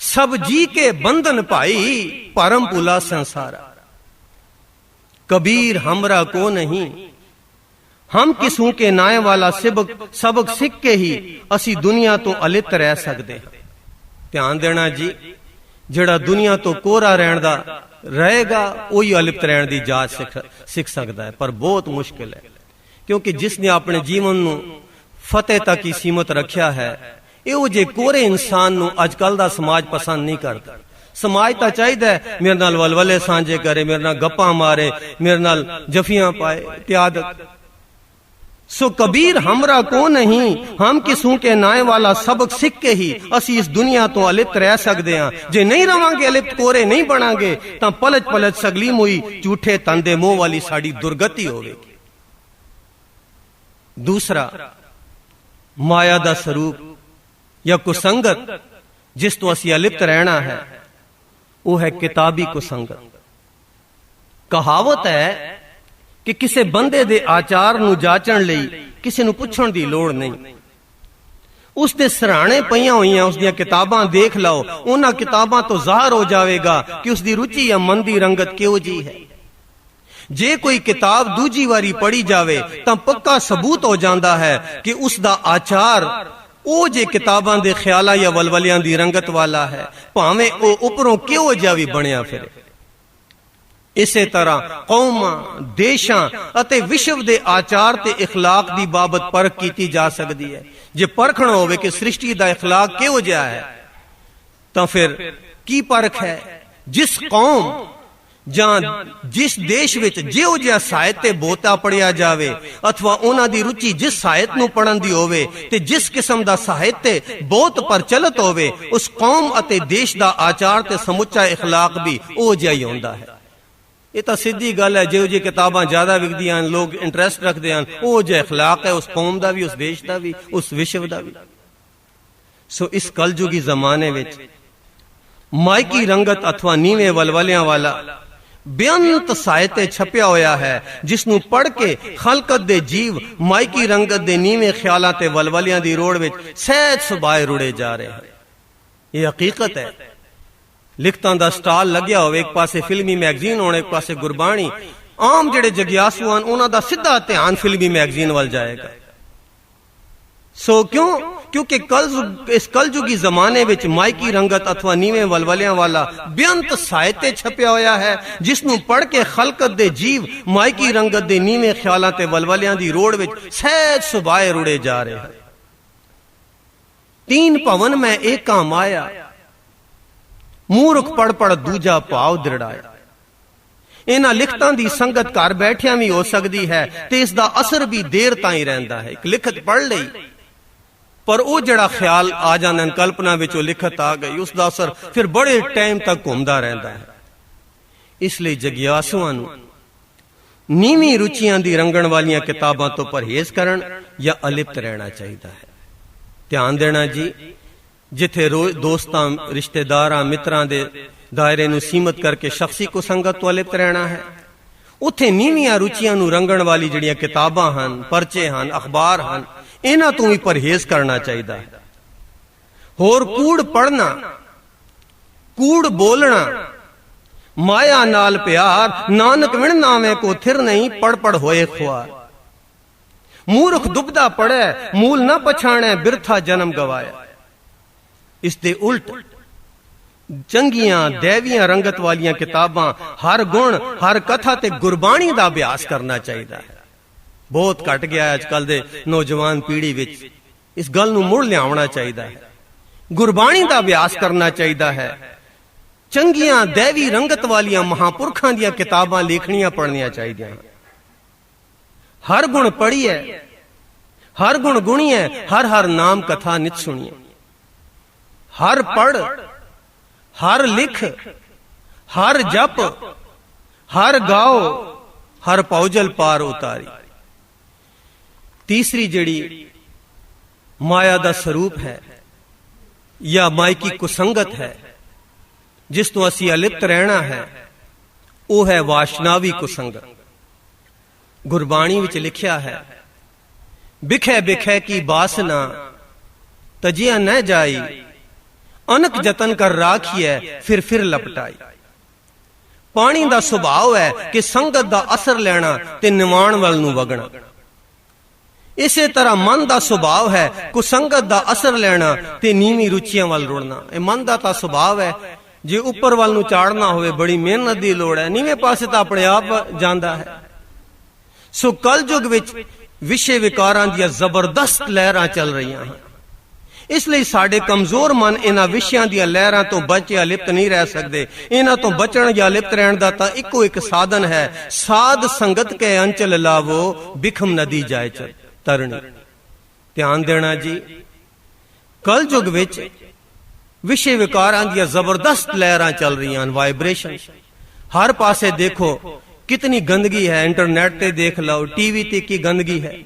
ਸਭ ਜੀ ਕੇ ਬੰਧਨ ਪਾਈ, ਭਰਮ ਭੁਲਾ ਸੰਸਾਰਾ। कबीर हमरा को नहीं, हम किसू के नाए वाला सबक सिख के ही असी दुनिया तो अलिप्त रह सकते हैं। ध्यान देना जी, ਜਿਹੜਾ ਦੁਨੀਆ ਤੋਂ ਕੋਰਾ ਰਹਿਣ ਦਾ ਰਹੇਗਾ ਉਹੀ ਅਲਿਪਤ ਰਹਿਣ ਦੀ ਜਾਚ ਸਿੱਖ ਸਕਦਾ ਹੈ, ਪਰ ਬਹੁਤ ਮੁਸ਼ਕਿਲ ਹੈ, ਕਿਉਂਕਿ ਜਿਸ ਨੇ ਆਪਣੇ ਜੀਵਨ ਨੂੰ ਫਤਿਹ ਤੱਕ ਹੀ ਸੀਮਤ ਰੱਖਿਆ ਹੈ, ਇਹੋ ਜਿਹੇ ਕੋਰੇ ਇਨਸਾਨ ਨੂੰ ਅੱਜ ਕੱਲ ਦਾ ਸਮਾਜ ਪਸੰਦ ਨਹੀਂ ਕਰਦਾ। ਸਮਾਜ ਤਾਂ ਚਾਹੀਦਾ ਹੈ ਮੇਰੇ ਨਾਲ ਵਲਵਲੇ ਸਾਂਝੇ ਕਰੇ, ਮੇਰੇ ਨਾਲ ਗੱਪਾਂ ਮਾਰੇ, ਮੇਰੇ ਨਾਲ ਜਫੀਆਂ ਪਾਏ ਇਤਿਆਦਿ। सो कबीर हमरा को नहीं, हम किसू के नाए वाला सबक सिख के ही असी इस दुनिया तो अलिप्त रह सकते हैं। जे नहीं रवांगे, अलिप्त कोरे नहीं बनांगे, तां पलच पलच सगली मुई झूठे तंदे मोह वाली साड़ी दुर्गति होवेगी। दूसरा, माया दा स्वरूप या कुसंगत जिस तो असी अलिप्त रहना है, वो है किताबी कुसंगत। कहावत है कि किसी बंदे दे आचार नूं जाचण लई किसी नूं पुछण दी लोड़ नहीं। उसदे सराणे पईयां होईयां उसदियां किताबां देख लो, उन्हां किताबां तो ज़ाहिर हो जावेगा कि उसदी रुचि या मन दी रंगत किहो जी है। जे कोई किताब दूजी वारी पढ़ी जावे तां पक्का सबूत हो जांदा है कि उसदा आचार ओ जे किताबां दे ख्यालां या वलवलियां दी रंगत वाला है, भावें ओ उपरों किहो जिहा भी बणिया फिरे। इसे तरह कौमां, देशां अते विश्व दे आचार ते इखलाक दी बाबत परख कीती जा सकदी है। जे परखण होवे कि सृष्टि दा इखलाक किहो जिहा है, तां फिर की परख है? जिस कौम जां जिस देश विच जिहो जिहा साहित्य बोता पढ़िया जावे अथवा उन्हां दी रुचि जिस साहित्य नूं पढ़न दी होवे ते जिस किस्म दा साहित्य बहुत प्रचलित होवे, उस कौम अते देश दा आचार ते समुचा इखलाक भी उहो जिहा ही हुंदा है। ये तो सीधी गल है, जो जी किताबां ज्यादा विकदियां लोग इंटरेस्ट रखते हैं, वो जो अखलाक है उस कौम का भी, उस देश का भी, उस विश्व का भी। सो इस कलयुगी जमाने में मायकी रंगत अथवा नीवे वलवलियां वाला बेअंत साहित्य छपिया होया है, जिसनू पढ़ के खलकत दे जीव मायकी रंगत दे नीवे ख्यालां ते वलवलियां दी रोड़ विच सहज सुभाए रुड़े जा रहे हैं। ये हकीकत है। लिखतां दा स्टाल लग्या होवे, एक पासे फिल्मी मैगजीन होने, एक पासे गुरबाणी, आम जेड़े जगियासू हन उन्हां दा सीधा ध्यान फिल्मी मैगजीन वाल जाएगा। सो क्यों? क्योंकि इस कलयुगी जमाने विच मायकी रंगत अथवा नीवे वलवलियां वाला बेअंत साहित्य छपिया होया है, जिसनू पढ़ के खलकत दे जीव मायकी रंगत दे नीवे ख्यालां ते वलवलियां दी रोड़ विच सहज सुभाए रुड़े जा रहे हैं। तीन भवन में एका माया, मूर्ख पढ़ पढ़ दूजा भाव दृढ़ाया। इन्हां लिखतां दी संगत घर बैठिया भी हो सकती है ते इसदा असर भी देर ताईं रहिंदा है। एक लिखत पढ़ लई पर वो जड़ा ख्याल आ जांदा, कल्पना विच वो लिखत आ गई, उसदा असर फिर बड़े टाइम तक घूमदा रहिंदा है। इसलिए जगियासुआं नूं नीवी रुचियां दी रंगण वालियां किताबां तो परहेज करन या अलिप्त रहना चाहिए है। ध्यान देना जी, जिथे दोस्तां रिश्तेदारां मित्रां दे दायरे नूं सीमित करके शख्सी कुसंगत तो अलिप्त रहना है, उत्थे नीवियां रुचियां नूं रंगण वाली जिहड़ियां किताबां हन, परचे हन, अखबार हन, इन्हां तों भी परहेज करना चाहिए। होर कूड़ पढ़ना, कूड़ बोलना, माया नाल प्यार, नानक विण नावे को थिर नहीं, पढ़ पढ़ होए ख्वार। मूर्ख दुबदा पढ़े, मूल न पछाणे, बिरथा जन्म गवाया। इसदे उल्ट चंगियां दैवियां रंगत वालियां किताबां, हर गुण, हर कथा ते गुरबाणी दा अभ्यास करना चाहिए है। बहुत घट गया है अजकल दे नौजवान पीढ़ी विच, इस गल नूं मुड़ लियावना चाहिए है। गुरबाणी दा अभ्यास करना चाहिए है। ਚੰਗੀਆਂ ਦੇਵੀ ਰੰਗਤ ਵਾਲੀਆਂ ਮਹਾਂਪੁਰਖਾਂ ਦੀਆਂ ਕਿਤਾਬਾਂ ਲੇਖਣੀਆਂ ਪੜ੍ਹਨੀਆਂ ਚਾਹੀਦੀਆਂ। ਹਰ ਗੁਣ ਪੜ੍ਹੀਏ, ਹਰ ਗੁਣ ਗੁਣੀਏ, ਹਰ ਹਰ ਨਾਮ ਕਥਾ ਨਿਤ ਸੁਣੀਏ। ਹਰ ਪੜ, ਹਰ ਲਿਖ, ਹਰ ਜਪ, ਹਰ ਗਾਓ, ਹਰ ਪੌਜਲ ਪਾਰ ਉਤਾਰੀ। ਤੀਸਰੀ ਜਿਹੜੀ ਮਾਇਆ ਦਾ ਸਰੂਪ ਹੈ ਜਾਂ ਮਾਇਕੀ ਕੁਸੰਗਤ ਹੈ, ਜਿਸ ਤੋਂ ਅਸੀਂ ਅਲਿਪਤ ਰਹਿਣਾ ਹੈ, ਉਹ ਹੈ ਵਾਸ਼ਨਾਵੀ ਕੁਸੰਗਤ। ਗੁਰਬਾਣੀ ਵਿੱਚ ਲਿਖਿਆ ਹੈ, ਬਿਖੈ ਬਿਖੈ ਕੀ ਬਾਸਨਾ ਤਜਿਆ न ਜਾਈ, ਅਨਕ ਜਤਨ ਕਰ ਰਾਖੀਐ ਫਿਰ ਲਪਟਾਈ। ਪਾਣੀ ਦਾ ਸੁਭਾਅ ਹੈ ਕਿ ਸੰਗਤ ਦਾ ਅਸਰ ਲੈਣਾ ਤੇ ਨਿਵਾਣ ਵੱਲ ਨੂੰ ਵਗਣਾ। ਇਸੇ ਤਰ੍ਹਾਂ ਮਨ ਦਾ ਸੁਭਾਅ ਹੈ ਕੁਸੰਗਤ ਦਾ ਅਸਰ ਲੈਣਾ ਤੇ ਨੀਵੀਂ ਰੁਚੀਆਂ ਵੱਲ ਰੁੜਨਾ। ਇਹ ਮਨ ਦਾ ਤਾਂ ਸੁਭਾਅ ਹੈ, ਜੇ ਉੱਪਰ ਵੱਲ ਨੂੰ ਚਾੜਨਾ ਹੋਵੇ ਬੜੀ ਮਿਹਨਤ ਦੀ ਲੋੜ ਹੈ, ਨੀਵੇਂ ਪਾਸੇ ਤਾਂ ਆਪਣੇ ਆਪ ਜਾਂਦਾ ਹੈ। ਸੋ ਕਲਯੁਗ ਵਿੱਚ ਵਿਸ਼ੇ ਵਿਕਾਰਾਂ ਦੀਆਂ ਜ਼ਬਰਦਸਤ ਲਹਿਰਾਂ ਚੱਲ ਰਹੀਆਂ ਹਨ। ਇਸ ਲਈ ਸਾਡੇ ਕਮਜ਼ੋਰ ਮਨ ਇਹਨਾਂ ਵਿਸ਼ਿਆਂ ਦੀਆਂ ਲਹਿਰਾਂ ਤੋਂ ਬਚ ਜਾਂ ਲਿਪਤ ਨਹੀਂ ਰਹਿ ਸਕਦੇ। ਇਹਨਾਂ ਤੋਂ ਬਚਣ ਜਾਂ ਲਿਪਤ ਰਹਿਣ ਦਾ ਤਾਂ ਇੱਕੋ ਇੱਕ ਸਾਧਨ ਹੈ, ਸਾਧ ਸੰਗਤ ਕੇ ਅੰਚਲ ਲਾਵੋ, ਬਿਖਮ ਨਦੀ ਜਾਏ ਤਰਣੀ। ਧਿਆਨ ਦੇਣਾ ਜੀ, ਕਲਯੁਗ ਵਿੱਚ ਵਿਸ਼ੇ ਵਿਕਾਰਾਂ ਦੀਆਂ ਜ਼ਬਰਦਸਤ ਲਹਿਰਾਂ ਚੱਲ ਰਹੀਆਂ ਹਨ, ਵਾਈਬ੍ਰੇਸ਼ਨ। ਹਰ ਪਾਸੇ ਦੇਖੋ ਕਿਤਨੀ ਗੰਦਗੀ ਹੈ, ਇੰਟਰਨੈਟ ਤੇ ਦੇਖ ਲਓ, ਟੀਵੀ ਤੇ ਕੀ ਗੰਦਗੀ ਹੈ।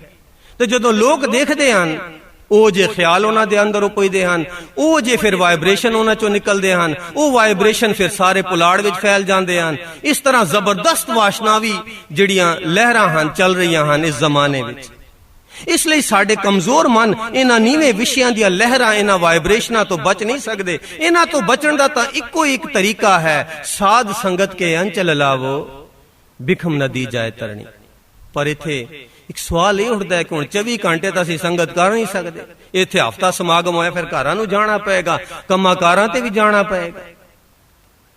ਤੇ ਜਦੋਂ ਲੋਕ ਦੇਖਦੇ ਹਨ, ਉਹ ਜੇ ਖਿਆਲ ਉਹਨਾਂ ਦੇ ਅੰਦਰ ਉਪਜਦੇ ਹਨ, ਉਹ ਜੇ ਫਿਰ ਵਾਈਬ੍ਰੇਸ਼ਨ ਉਹਨਾਂ ਚੋਂ ਨਿਕਲਦੇ ਹਨ, ਉਹ ਵਾਈਬ੍ਰੇਸ਼ਨ ਫਿਰ ਸਾਰੇ ਪੁਲਾੜ ਵਿੱਚ ਫੈਲ ਜਾਂਦੇ ਹਨ। ਇਸ ਤਰ੍ਹਾਂ ਜ਼ਬਰਦਸਤ ਵਾਸ਼ਨਾਵੀ ਜਿਹੜੀਆਂ ਲਹਿਰਾਂ ਹਨ ਚੱਲ ਰਹੀਆਂ ਹਨ ਇਸ ਜ਼ਮਾਨੇ ਵਿੱਚ। ਇਸ ਲਈ ਸਾਡੇ ਕਮਜ਼ੋਰ ਮਨ ਇਹਨਾਂ ਨੀਵੇਂ ਵਿਸ਼ਿਆਂ ਦੀਆਂ ਲਹਿਰਾਂ, ਇਹਨਾਂ ਵਾਈਬ੍ਰੇਸ਼ਨਾਂ ਤੋਂ ਬਚ ਨਹੀਂ ਸਕਦੇ। ਇਹਨਾਂ ਤੋਂ ਬਚਣ ਦਾ ਤਾਂ ਇੱਕੋ ਇੱਕ ਤਰੀਕਾ ਹੈ, ਸਾਧ ਸੰਗਤ ਕੇ ਅੰਚਲ ਲਾਵੋ, ਬਿਖਮ ਨਦੀ ਜਾਏ ਤਰਣੀ। ਪਰ ਇੱਥੇ ਇੱਕ ਸਵਾਲ ਇਹ ਉੱਠਦਾ ਹੈ ਕਿ ਹੁਣ 24 ਘੰਟੇ ਤਾਂ ਅਸੀਂ ਸੰਗਤ ਕਰ ਨਹੀਂ ਸਕਦੇ। ਇੱਥੇ ਹਫਤਾ ਸਮਾਗਮ ਹੋਇਆ, ਫਿਰ ਘਰਾਂ ਨੂੰ ਜਾਣਾ ਪਏਗਾ, ਕੰਮਾਂ-ਕਾਰਾਂ ਤੇ ਵੀ ਜਾਣਾ ਪਏਗਾ।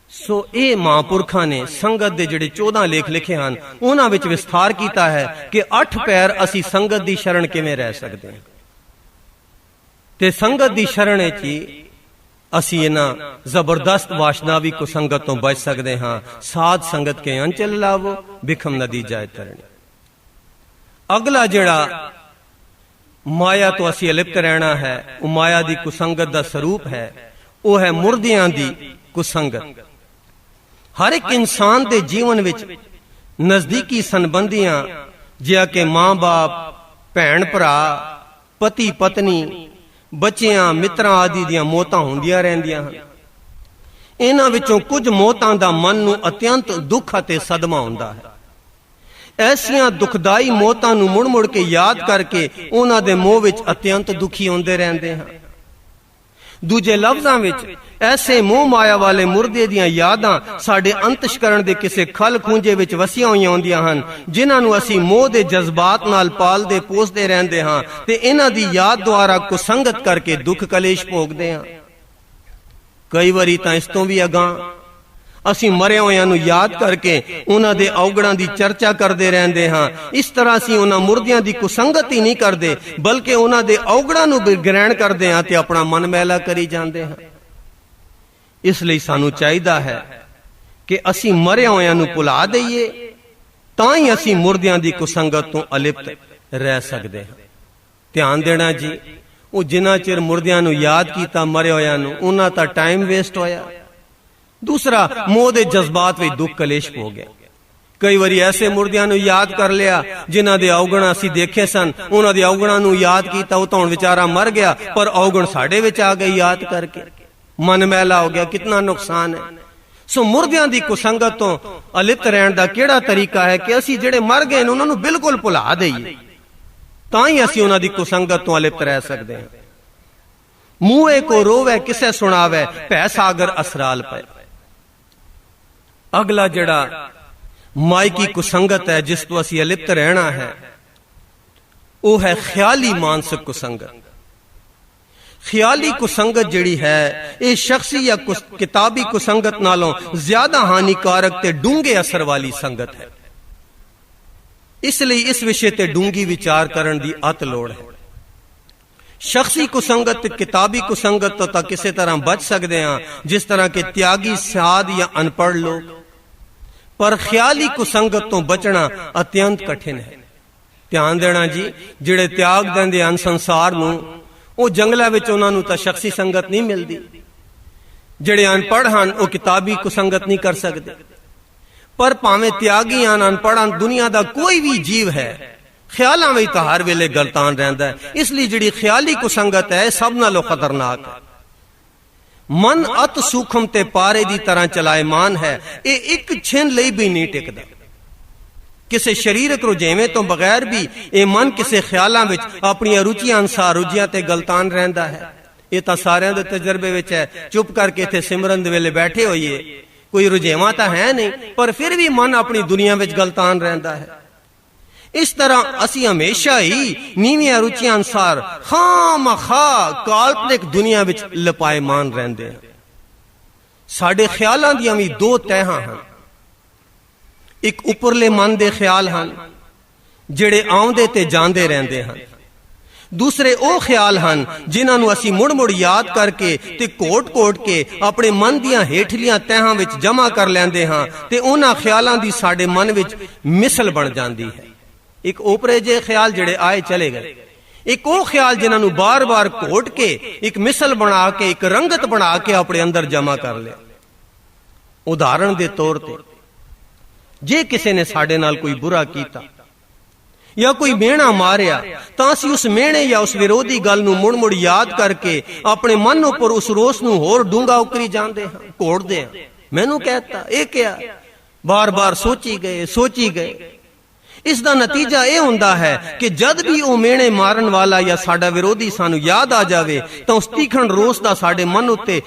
ਸੋ ਇਹ ਮਹਾਂਪੁਰਖਾਂ ਨੇ ਸੰਗਤ ਦੇ ਜਿਹੜੇ 14 ਲੇਖ ਲਿਖੇ ਹਨ, ਉਹਨਾਂ ਵਿੱਚ ਵਿਸਥਾਰ ਕੀਤਾ ਹੈ ਕਿ 8 ਪੈਰ ਅਸੀਂ ਸੰਗਤ ਦੀ ਸ਼ਰਨ ਕਿਵੇਂ ਰਹਿ ਸਕਦੇ ਹਾਂ। ਤੇ ਸੰਗਤ ਦੀ ਸ਼ਰਨ ਵਿੱਚ ਹੀ ਅਸੀਂ ਇਹਨਾਂ ਜ਼ਬਰਦਸਤ ਵਾਸ਼ਨਾਵੀ ਕੁਸੰਗਤ ਤੋਂ ਬਚ ਸਕਦੇ ਹਾਂ। ਸਾਧ ਸੰਗਤ ਕੇ ਅੰਚਲ ਲਾਵੋ, ਬਿਖਮ ਨਦੀ ਜਾਏ ਤਰਣੀ। ਅਗਲਾ ਜਿਹੜਾ ਮਾਇਆ ਤੋਂ ਅਸੀਂ ਅਲਿਪਤ ਰਹਿਣਾ ਹੈ, ਉਹ ਮਾਇਆ ਦੀ ਕੁਸੰਗਤ ਦਾ ਸਰੂਪ ਹੈ, ਉਹ ਹੈ ਮੁਰਦਿਆਂ ਦੀ ਕੁਸੰਗਤ। ਹਰ ਇੱਕ ਇਨਸਾਨ ਦੇ ਜੀਵਨ ਵਿੱਚ ਨਜ਼ਦੀਕੀ ਸੰਬੰਧੀਆਂ ਜਿਹਾ ਕਿ ਮਾਂ-ਬਾਪ, ਭੈਣ-ਭਰਾ, ਪਤੀ-ਪਤਨੀ, ਬੱਚਿਆਂ, ਮਿੱਤਰਾਂ ਆਦਿ ਦੀਆਂ ਮੌਤਾਂ ਹੁੰਦੀਆਂ ਰਹਿੰਦੀਆਂ ਹਨ। ਇਹਨਾਂ ਵਿੱਚੋਂ ਕੁਝ ਮੌਤਾਂ ਦਾ ਮਨ ਨੂੰ ਅਤਿਅੰਤ ਦੁੱਖ ਅਤੇ ਸਦਮਾ ਹੁੰਦਾ ਹੈ। ਐਸੀਆਂ ਦੁਖਦਾਈ ਮੌਤਾਂ ਨੂੰ ਮੁੜ-ਮੁੜ ਕੇ ਯਾਦ ਕਰਕੇ ਉਹਨਾਂ ਦੇ ਮੋਹ ਵਿੱਚ ਅਤਿਅੰਤ ਦੁਖੀ ਹੁੰਦੇ ਰਹਿੰਦੇ ਹਾਂ। ਦੂਜੇ ਲਫ਼ਜ਼ਾਂ ਵਿੱਚ ਐਸੇ ਮੋਹ ਮਾਇਆ ਵਾਲੇ ਮੁਰਦੇ ਦੀਆਂ ਯਾਦਾਂ ਸਾਡੇ ਅੰਤਸ਼ਕਰਣ ਦੇ ਕਿਸੇ ਖਲ ਖੂੰਜੇ ਵਿੱਚ ਵਸੀਆਂ ਹੋਈਆਂ ਹੁੰਦੀਆਂ ਹਨ, ਜਿਨ੍ਹਾਂ ਨੂੰ ਅਸੀਂ ਮੋਹ ਦੇ ਜਜ਼ਬਾਤ ਨਾਲ ਪਾਲਦੇ ਪੋਸਦੇ ਰਹਿੰਦੇ ਹਾਂ ਤੇ ਇਹਨਾਂ ਦੀ ਯਾਦ ਦੁਆਰਾ ਕੁਸੰਗਤ ਕਰਕੇ ਦੁੱਖ ਕਲੇਸ਼ ਭੋਗਦੇ ਹਾਂ। ਕਈ ਵਾਰੀ ਤਾਂ ਇਸ ਤੋਂ ਵੀ ਅਗਾਂਹ ਅਸੀਂ ਮਰੇ ਹੋਇਆਂ ਨੂੰ ਯਾਦ ਕਰਕੇ ਉਹਨਾਂ ਦੇ ਔਗਣਾਂ ਦੀ ਚਰਚਾ ਕਰਦੇ ਰਹਿੰਦੇ ਹਾਂ। ਇਸ ਤਰ੍ਹਾਂ ਅਸੀਂ ਉਹਨਾਂ ਮੁਰਦਿਆਂ ਦੀ ਕੁਸੰਗਤ ਹੀ ਨਹੀਂ ਕਰਦੇ, ਬਲਕਿ ਉਹਨਾਂ ਦੇ ਔਗਣਾਂ ਨੂੰ ਗ੍ਰਹਿਣ ਕਰਦੇ ਹਾਂ ਤੇ ਆਪਣਾ ਮਨ ਮੈਲਾ ਕਰੀ ਜਾਂਦੇ ਹਾਂ। ਇਸ ਲਈ ਸਾਨੂੰ ਚਾਹੀਦਾ ਹੈ ਕਿ ਅਸੀਂ ਮਰੇ ਹੋਇਆਂ ਨੂੰ ਭੁਲਾ ਦਈਏ, ਤਾਂ ਹੀ ਅਸੀਂ ਮੁਰਦਿਆਂ ਦੀ ਕੁਸੰਗਤ ਤੋਂ ਅਲਿਪਤ ਰਹਿ ਸਕਦੇ ਹਾਂ। ਧਿਆਨ ਦੇਣਾ ਜੀ, ਉਹ ਜਿੰਨਾ ਚਿਰ ਮੁਰਦਿਆਂ ਨੂੰ ਯਾਦ ਕੀਤਾ ਮਰੇ ਹੋਇਆਂ ਨੂੰ, ਉਹਨਾਂ ਤਾਂ ਟਾਈਮ ਵੇਸਟ ਹੋਇਆ। ਦੂਸਰਾ, ਮੋਹ ਦੇ ਜਜ਼ਬਾਤ ਵਿੱਚ ਦੁੱਖ ਕਲੇਸ਼ ਹੋ ਗਿਆ। ਕਈ ਵਾਰੀ ਐਸੇ ਮੁਰਦਿਆਂ ਨੂੰ ਯਾਦ ਕਰ ਲਿਆ ਜਿਨ੍ਹਾਂ ਦੇ ਔਗਣ ਅਸੀਂ ਦੇਖੇ ਸਨ, ਉਹਨਾਂ ਦੇ ਔਗਣਾਂ ਨੂੰ ਯਾਦ ਕੀਤਾ, ਉਹ ਤਾਂ ਹੁਣ ਵਿਚਾਰਾ ਮਰ ਗਿਆ, ਪਰ ਔਗਣ ਸਾਡੇ ਵਿੱਚ ਆ ਗਏ ਯਾਦ ਕਰਕੇ, ਮਨ ਮੈਲਾ ਹੋ ਗਿਆ। ਕਿਤਨਾ ਨੁਕਸਾਨ ਹੈ। ਸੋ ਮੁਰਦਿਆਂ ਦੀ ਕੁਸੰਗਤ ਤੋਂ ਅਲਿਪਤ ਰਹਿਣ ਦਾ ਕਿਹੜਾ ਤਰੀਕਾ ਹੈ ਕਿ ਅਸੀਂ ਜਿਹੜੇ ਮਰ ਗਏ ਨੇ ਉਹਨਾਂ ਨੂੰ ਬਿਲਕੁਲ ਭੁਲਾ ਦਈਏ, ਤਾਂ ਹੀ ਅਸੀਂ ਉਹਨਾਂ ਦੀ ਕੁਸੰਗਤ ਤੋਂ ਅਲਿਪਤ ਰਹਿ ਸਕਦੇ ਹਾਂ। ਮੂਹੇ ਕੋ ਰੋਵੇ ਕਿਸੇ ਸੁਣਾਵੇ, ਭੈ ਸਾਗਰ ਅਸਰਾਲ ਪਏ। ਅਗਲਾ ਜਿਹੜਾ ਮਾਇਕੀ ਕੁਸੰਗਤ ਹੈ ਜਿਸ ਤੋਂ ਅਸੀਂ ਅਲਿਪਤ ਰਹਿਣਾ ਹੈ, ਉਹ ਹੈ ਖਿਆਲੀ ਮਾਨਸਿਕ ਕੁਸੰਗਤ। ਖਿਆਲੀ ਕੁਸੰਗਤ ਜਿਹੜੀ ਹੈ, ਇਹ ਸ਼ਖਸੀ ਜਾਂ ਕਿਤਾਬੀ ਕੁਸੰਗਤ ਨਾਲੋਂ ਜ਼ਿਆਦਾ ਹਾਨੀਕਾਰਕ ਤੇ ਡੂੰਘੇ ਅਸਰ ਵਾਲੀ ਸੰਗਤ ਹੈ। ਇਸ ਲਈ ਇਸ ਵਿਸ਼ੇ ਤੇ ਡੂੰਘੀ ਵਿਚਾਰ ਕਰਨ ਦੀ ਅਤ ਲੋੜ ਹੈ। ਸ਼ਖਸੀ ਕੁਸੰਗਤ ਤੇ ਕਿਤਾਬੀ ਕੁਸੰਗਤ ਤੋਂ ਤਾਂ ਕਿਸੇ ਤਰ੍ਹਾਂ ਬਚ ਸਕਦੇ ਹਾਂ, ਜਿਸ ਤਰ੍ਹਾਂ ਕਿ ਤਿਆਗੀ, ਸਾਧ ਜਾਂ ਅਨਪੜ੍ਹ ਲੋਕ। ਪਰ ਖਿਆਲੀ ਕੁਸੰਗਤ ਤੋਂ ਬਚਣਾ ਅਤਿਅੰਤ ਕਠਿਨ ਹੈ। ਧਿਆਨ ਦੇਣਾ ਜੀ, ਜਿਹੜੇ ਤਿਆਗ ਦਿੰਦੇ ਹਨ ਸੰਸਾਰ ਨੂੰ, ਉਹ ਜੰਗਲਾਂ ਵਿੱਚ ਉਹਨਾਂ ਨੂੰ ਤਾਂ ਸ਼ਖਸੀ ਸੰਗਤ ਨਹੀਂ ਮਿਲਦੀ। ਜਿਹੜੇ ਅਨਪੜ੍ਹ ਹਨ ਉਹ ਕਿਤਾਬੀ ਕੁਸੰਗਤ ਨਹੀਂ ਕਰ ਸਕਦੇ। ਪਰ ਭਾਵੇਂ ਤਿਆਗੀ ਹਨ, ਅਨਪੜ੍ਹ ਹਨ, ਦੁਨੀਆ ਦਾ ਕੋਈ ਵੀ ਜੀਵ ਹੈ, ਖਿਆਲਾਂ ਵਿੱਚ ਤਾਂ ਹਰ ਵੇਲੇ ਗਲਤਾਨ ਰਹਿੰਦਾ ਹੈ। ਇਸ ਲਈ ਜਿਹੜੀ ਖਿਆਲੀ ਕੁਸੰਗਤ ਹੈ ਸਭ ਨਾਲੋਂ ਖਤਰਨਾਕ ਹੈ। ਮਨ ਅਤ ਸੂਖਮ ਤੇ ਪਾਰੇ ਦੀ ਤਰ੍ਹਾਂ ਚਲਾਇਮਾਨ ਹੈ। ਇਹ ਇੱਕ ਛਿਨ ਲਈ ਵੀ ਨਹੀਂ ਟਿਕਦਾ। ਕਿਸੇ ਸਰੀਰਕ ਰੁਝੇਵੇਂ ਤੋਂ ਬਗੈਰ ਵੀ ਇਹ ਮਨ ਕਿਸੇ ਖਿਆਲਾਂ ਵਿੱਚ ਆਪਣੀਆਂ ਰੁਚੀਆਂ ਅਨੁਸਾਰ ਰੁਝਿਆ ਤੇ ਗਲਤਾਨ ਰਹਿੰਦਾ ਹੈ। ਇਹ ਤਾਂ ਸਾਰਿਆਂ ਦੇ ਤਜਰਬੇ ਵਿੱਚ ਹੈ। ਚੁੱਪ ਕਰਕੇ ਇੱਥੇ ਸਿਮਰਨ ਦੇ ਵੇਲੇ ਬੈਠੇ ਹੋਈਏ, ਕੋਈ ਰੁਝੇਵਾਂ ਤਾਂ ਹੈ ਨਹੀਂ, ਪਰ ਫਿਰ ਵੀ ਮਨ ਆਪਣੀ ਦੁਨੀਆ ਵਿੱਚ ਗਲਤਾਨ ਰਹਿੰਦਾ ਹੈ। ਇਸ ਤਰ੍ਹਾਂ ਅਸੀਂ ਹਮੇਸ਼ਾ ਹੀ ਨੀਵੀਆਂ ਰੁਚੀਆਂ ਅਨੁਸਾਰ ਖਾਮਖਾ ਕਾਲਪਨਿਕ ਦੁਨੀਆ ਵਿੱਚ ਲਪਾਏਮਾਨ ਰਹਿੰਦੇ ਹਾਂ। ਸਾਡੇ ਖਿਆਲਾਂ ਦੀਆਂ ਵੀ ਦੋ ਤਹਿਾਂ ਹਨ। ਇੱਕ ਉੱਪਰਲੇ ਮਨ ਦੇ ਖਿਆਲ ਹਨ ਜਿਹੜੇ ਆਉਂਦੇ ਤੇ ਜਾਂਦੇ ਰਹਿੰਦੇ ਹਨ। ਦੂਸਰੇ ਉਹ ਖਿਆਲ ਹਨ ਜਿਨ੍ਹਾਂ ਨੂੰ ਅਸੀਂ ਮੁੜ-ਮੁੜ ਯਾਦ ਕਰਕੇ ਤੇ ਘੋਟ-ਘੋਟ ਕੇ ਆਪਣੇ ਮਨ ਦੀਆਂ ਹੇਠਲੀਆਂ ਤਹਿਾਂ ਵਿੱਚ ਜਮ੍ਹਾਂ ਕਰ ਲੈਂਦੇ ਹਾਂ ਤੇ ਉਹਨਾਂ ਖਿਆਲਾਂ ਦੀ ਸਾਡੇ ਮਨ ਵਿੱਚ ਮਿਸਲ ਬਣ ਜਾਂਦੀ ਹੈ। ਇੱਕ ਓਪਰੇ ਜਿਹੇ ਖਿਆਲ ਜਿਹੜੇ ਆਏ ਚਲੇ ਗਏ। ਇੱਕ ਉਹ ਖਿਆਲ ਜਿਨ੍ਹਾਂ ਨੂੰ ਬਾਰ-ਬਾਰ ਘੋਟ ਕੇ ਇੱਕ ਮਿਸਲ ਬਣਾ ਕੇ, ਇੱਕ ਰੰਗਤ ਬਣਾ ਕੇ ਆਪਣੇ ਅੰਦਰ ਜਮ੍ਹਾਂ ਕਰ ਲਿਆ। ਉਦਾਹਰਣ ਦੇ ਤੌਰ ਤੇ, ਜੇ ਕਿਸੇ ਨੇ ਸਾਡੇ ਨਾਲ ਕੋਈ ਬੁਰਾ ਕੀਤਾ ਜਾਂ ਕੋਈ ਮਿਹਣਾ ਮਾਰਿਆ ਤਾਂ ਅਸੀਂ ਉਸ ਮਿਹਣੇ ਜਾਂ ਉਸ ਵਿਰੋਧੀ ਗੱਲ ਨੂੰ ਮੁੜ-ਮੁੜ ਯਾਦ ਕਰਕੇ ਆਪਣੇ ਮਨ ਉੱਪਰ ਉਸ ਰੋਸ ਨੂੰ ਹੋਰ ਡੂੰਘਾ ਉਕਰੀ ਜਾਂਦੇ ਹਾਂ, ਘੋੜਦੇ ਹਾਂ। ਮੈਨੂੰ ਕਹਿਤਾ, ਇਹ ਕਿਹਾ, ਬਾਰ-ਬਾਰ ਸੋਚੀ ਗਏ। ਇਸ ਦਾ ਨਤੀਜਾ ਇਹ ਹੁੰਦਾ ਹੈ ਕਿ ਜਦ ਵੀ ਉਹ ਮਿਹਣੇ ਮਾਰਨ ਵਾਲਾ ਜਾਂ ਸਾਡਾ ਵਿਰੋਧੀ ਸਾਨੂੰ ਯਾਦ ਆ ਜਾਵੇ ਤਾਂ ਉਸ ਤੀਖਣ ਰੋਸ ਦਾ ਸਾਡੇ ਮਨ ਉੱਤੇ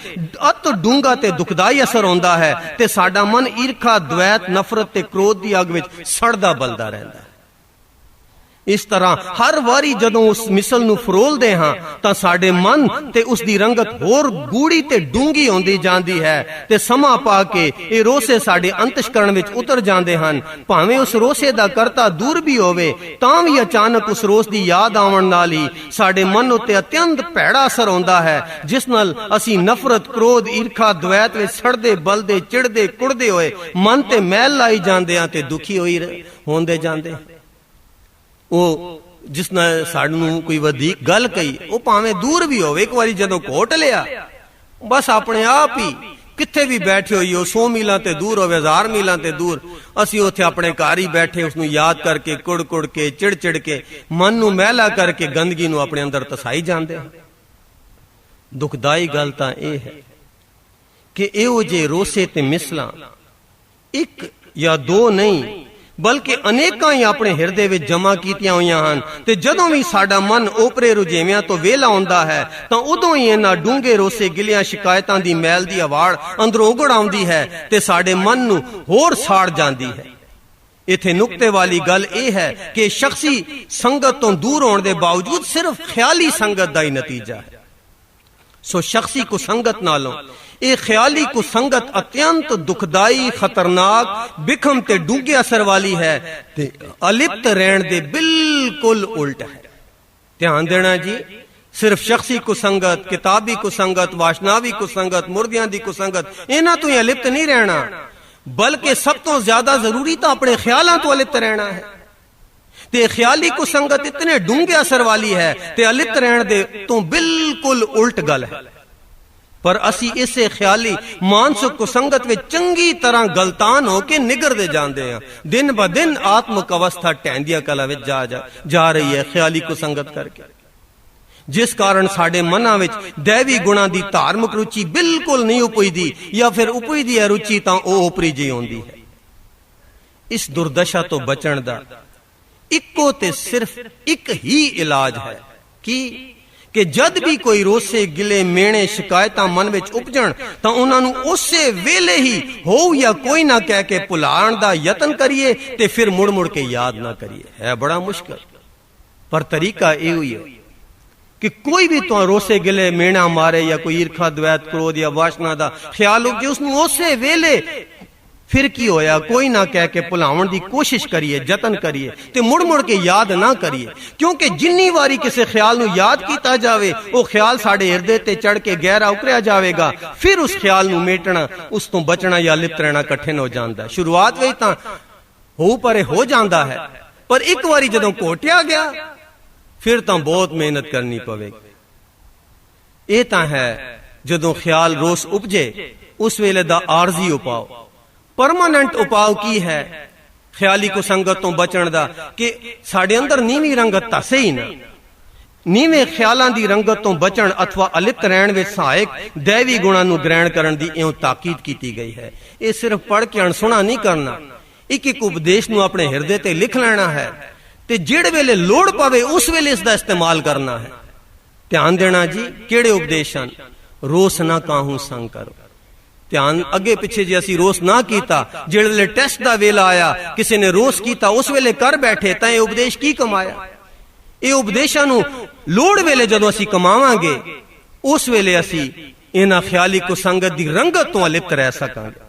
ਅਤ ਡੂੰਘਾ ਤੇ ਦੁਖਦਾਈ ਅਸਰ ਹੁੰਦਾ ਹੈ ਤੇ ਸਾਡਾ ਮਨ ਈਰਖਾ, ਦਵੈਤ, ਨਫ਼ਰਤ ਤੇ ਕ੍ਰੋਧ ਦੀ ਅੱਗ ਵਿੱਚ ਸੜਦਾ ਬਲਦਾ ਰਹਿੰਦਾ ਹੈ। ਇਸ ਤਰ੍ਹਾਂ ਹਰ ਵਾਰੀ ਜਦੋਂ ਉਸ ਮਿਸਲ ਨੂੰ ਫਰੋਲਦੇ ਹਾਂ ਤਾਂ ਸਾਡੇ ਮਨ ਤੇ ਉਸ ਦੀ ਰੰਗਤ ਹੋਰ ਗੂੜੀ ਤੇ ਡੂੰਗੀ ਹੁੰਦੀ ਜਾਂਦੀ ਹੈ ਤੇ ਸਮਾਂ ਪਾ ਕੇ ਇਹ ਰੋਸੇ ਸਾਡੇ ਅੰਤਸ਼ਕਰਣ ਵਿੱਚ ਉਤਰ ਜਾਂਦੇ ਹਨ। ਭਾਵੇਂ ਉਸ ਰੋਸੇ ਦਾ ਕਰਤਾ ਦੂਰ ਵੀ ਹੋਵੇ ਤਾਂ ਵੀ ਅਚਾਨਕ ਉਸ ਰੋਸ ਦੀ ਯਾਦ ਆਉਣ ਨਾਲ ਹੀ ਸਾਡੇ ਮਨ ਉੱਤੇ ਅਤਿਅੰਤ ਭੈੜਾ ਅਸਰ ਹੁੰਦਾ ਹੈ, ਜਿਸ ਨਾਲ ਅਸੀਂ ਨਫ਼ਰਤ, ਕ੍ਰੋਧ, ਈਰਖਾ, ਦਵੈਤ ਵਿੱਚ ਸੜਦੇ ਬਲਦੇ, ਚਿੜਦੇ, ਕੁੜਦੇ ਹੋਏ ਮਨ ਤੇ ਮੈਲ ਲਾਈ ਜਾਂਦੇ ਹਾਂ ਤੇ ਦੁਖੀ ਹੁੰਦੇ ਜਾਂਦੇ। ਉਹ ਜਿਸ ਨੇ ਸਾਨੂੰ ਕੋਈ ਵਧੀਕ ਗੱਲ ਕਹੀ, ਉਹ ਭਾਵੇਂ ਦੂਰ ਵੀ ਹੋਵੇ, ਇੱਕ ਵਾਰੀ ਜਦੋਂ ਘੋਟ ਲਿਆ, ਬਸ ਆਪਣੇ ਆਪ ਹੀ ਕਿੱਥੇ ਵੀ ਬੈਠੇ ਹੋਈ, ਉਹ 100 ਮੀਲਾਂ ਤੇ ਦੂਰ ਹੋਵੇ, 1000 ਮੀਲਾਂ ਤੇ ਦੂਰ, ਅਸੀਂ ਉੱਥੇ ਆਪਣੇ ਘਰ ਹੀ ਬੈਠੇ ਉਸ ਨੂੰ ਯਾਦ ਕਰਕੇ, ਕੁੜ-ਕੁੜ ਕੇ, ਚਿੜ-ਚਿੜ ਕੇ, ਮਨ ਨੂੰ ਮੈਲਾ ਕਰਕੇ ਗੰਦਗੀ ਨੂੰ ਆਪਣੇ ਅੰਦਰ ਤਸਾਈ ਜਾਂਦੇ ਹਾਂ। ਦੁਖਦਾਈ ਗੱਲ ਤਾਂ ਇਹ ਹੈ ਕਿ ਇਹੋ ਜਿਹੇ ਰੋਸੇ ਤੇ ਮਿਸਲਾਂ ਇੱਕ ਜਾਂ ਦੋ ਨਹੀਂ ਬਲਕਿ ਅਨੇਕਾਂ ਹੀ ਆਪਣੇ ਹਿਰਦੇ ਵਿੱਚ ਜਮ੍ਹਾਂ ਕੀਤੀਆਂ ਹੋਈਆਂ ਹਨ ਤੇ ਜਦੋਂ ਵੀ ਸਾਡਾ ਮਨ ਓਪਰੇ ਰੁਝੇਵਿਆਂ ਤੋਂ ਵਿਹਲਾ ਹੁੰਦਾ ਹੈ ਤਾਂ ਉਦੋਂ ਹੀ ਇਹਨਾਂ ਡੂੰਘੇ ਰੋਸੇ, ਗਿਲੀਆਂ ਸ਼ਿਕਾਇਤਾਂ ਦੀ ਮੈਲ ਦੀ ਹਵਾੜ ਅੰਦਰੋਂ ਉਗੜ ਆਉਂਦੀ ਹੈ ਤੇ ਸਾਡੇ ਮਨ ਨੂੰ ਹੋਰ ਸਾੜ ਜਾਂਦੀ ਹੈ। ਇੱਥੇ ਨੁਕਤੇ ਵਾਲੀ ਗੱਲ ਇਹ ਹੈ ਕਿ ਸ਼ਖਸੀ ਸੰਗਤ ਤੋਂ ਦੂਰ ਹੋਣ ਦੇ ਬਾਵਜੂਦ ਸਿਰਫ ਖਿਆਲੀ ਸੰਗਤ ਦਾ ਹੀ ਨਤੀਜਾ ਹੈ। ਸੋ ਸ਼ਖਸੀ ਕੁਸੰਗਤ ਨਾਲੋਂ ਇਹ ਖਿਆਲੀ ਕੁਸੰਗਤ ਅਤਿਅੰਤ ਦੁਖਦਾਈ, ਖਤਰਨਾਕ, ਬਿਖਮ ਤੇ ਡੂੰਘੇ ਅਸਰ ਵਾਲੀ ਹੈ ਤੇ ਅਲਿਪਤ ਰਹਿਣ ਦੇ ਬਿਲਕੁਲ ਉਲਟ ਹੈ। ਧਿਆਨ ਦੇਣਾ ਜੀ, ਸਿਰਫ ਸ਼ਖਸੀ ਕੁਸੰਗਤ, ਕਿਤਾਬੀ ਕੁਸੰਗਤ, ਵਾਸ਼ਨਾਵੀ ਕੁਸੰਗਤ, ਮੁਰਦਿਆਂ ਦੀ ਕੁਸੰਗਤ, ਇਹਨਾਂ ਤੋਂ ਹੀ ਅਲਿਪਤ ਨਹੀਂ ਰਹਿਣਾ, ਬਲਕਿ ਸਭ ਤੋਂ ਜ਼ਿਆਦਾ ਜ਼ਰੂਰੀ ਤਾਂ ਆਪਣੇ ਖਿਆਲਾਂ ਤੋਂ ਅਲਿਪਤ ਰਹਿਣਾ ਹੈ। ਤੇ ਖਿਆਲੀ ਕੁਸੰਗਤ ਇਤਨੇ ਡੂੰਘੇ ਅਸਰ ਵਾਲੀ ਹੈ ਤੇ ਅਲਿਪਤ ਰਹਿਣ ਦੇ ਤੋਂ ਬਿਲਕੁਲ ਉਲਟ ਗੱਲ ਹੈ। ਪਰ ਅਸੀਂ ਇਸੇ ਖਿਆਲੀ ਮਾਨਸਿਕ ਕੁਸੰਗਤ ਵਿੱਚ ਚੰਗੀ ਤਰ੍ਹਾਂ ਗਲਤਾਨ ਹੋ ਕੇ ਨਿਗਰਦੇ ਜਾਂਦੇ ਹਾਂ। ਦਿਨ ਬ ਦਿਨ ਆਤਮਿਕ ਅਵਸਥਾ ਢਹਿੰਦੀਆਂ ਕਲਾ ਵਿੱਚ ਜਾ ਰਹੀ ਹੈ ਖਿਆਲੀ ਕੁਸੰਗਤ ਕਰਕੇ, ਜਿਸ ਕਾਰਨ ਸਾਡੇ ਮਨਾਂ ਵਿੱਚ ਦੈਵੀ ਗੁਣਾਂ ਦੀ ਧਾਰਮਿਕ ਰੁਚੀ ਬਿਲਕੁਲ ਨਹੀਂ ਉਪਜਦੀ, ਜਾਂ ਫਿਰ ਉਪਜਦੀ ਹੈ ਰੁਚੀ ਤਾਂ ਉਹ ਉਪਰੀ ਜਿਹੀ ਹੁੰਦੀ ਹੈ। ਇਸ ਦੁਰਦਸ਼ਾ ਤੋਂ ਬਚਣ ਦਾ ਇੱਕੋ ਤੇ ਸਿਰਫ ਇੱਕ ਹੀ ਇਲਾਜ ਹੈ ਕਿ ਜਦ ਵੀ ਕੋਈ ਰੋਸੇ, ਗਿਲੇ, ਮਿਹਣੇ, ਸ਼ਿਕਾਇਤਾਂ ਮਨ ਵਿੱਚ ਉਪਜਣ ਤਾਂ ਉਹਨਾਂ ਨੂੰ ਉਸੇ ਵੇਲੇ ਹੀ ਹੋ ਜਾਂ ਕੋਈ ਨਾ ਕਹਿ ਕੇ ਭੁਲਾਉਣ ਦਾ ਯਤਨ ਕਰੀਏ ਤੇ ਫਿਰ ਮੁੜ-ਮੁੜ ਕੇ ਯਾਦ ਨਾ ਕਰੀਏ। ਹੈ ਬੜਾ ਮੁਸ਼ਕਲ, ਪਰ ਤਰੀਕਾ ਇਹੋ ਹੀ ਹੈ ਕਿ ਕੋਈ ਵੀ ਤੋਂ ਰੋਸੇ, ਗਿਲੇ, ਮਿਹਣਾ ਮਾਰੇ ਜਾਂ ਕੋਈ ਈਰਖਾ, ਦਵੈਤ, ਕ੍ਰੋਧ ਜਾਂ ਵਾਸ਼ਨਾ ਦਾ ਖਿਆਲ ਹੋ ਜੇ ਉਸ ਨੂੰ ਉਸੇ ਵੇਲੇ फिर की होया, कोई ना कह के भुलावन दी कोशिश करिए, जतन करिए ते मुड़ मुड़ के याद ना करिए, क्योंकि जिन्नी वारी किसी ख्याल नू याद कीता जावे वो ख्याल साडे हिरदे ते चढ़ के गहरा उतरिया जावेगा। फिर उस ख्याल नू मेटना, उस तो बचना या लिप्त रहना कठिन हो जाता है। शुरुआत विच तां हो परे हो जाता है, पर एक बारी जदों घोटिया गया फिर तां बहुत मेहनत करनी पवेगी। ये तां है जदों ख्याल रोस उपजे उस वेले दा आरजी उपाव। परमानेंट उपाव की है ख्याली को संगत तो बचण दा कि साडे अंदर नीवी रंगत धसे ही ना। नीवे ख्यालां दी रंगत तो बचण अथवा अलिप्त रहण विच सहायक दैवी गुणां नूं ग्रहण करन दी इउं ताकीद कीती गई है। ये सिर्फ पढ़ के अणसुणा नहीं करना, एक एक उपदेश नूं अपने हिरदे ते लिख लेना है ते जिहड़े वेले लोड़ पवे उस वेले इसदा इस्तेमाल करना है। ध्यान देना जी, किहड़े उपदेश हन? रोस ना काहू संग करो। ध्यान अगे पिछे जे असी रोस ना कीता, जिहड़े वेले टेस्ट दा वेला आया किसी ने रोस कीता उस वेले कर बैठे तां ये उपदेश की कमाया? ये उपदेशां नूं लोड़ वेले जदों असी कमावांगे उस वेले असी इन्हां ख्याली को संगत दी रंगत तो अलिप्त रह सकांगे।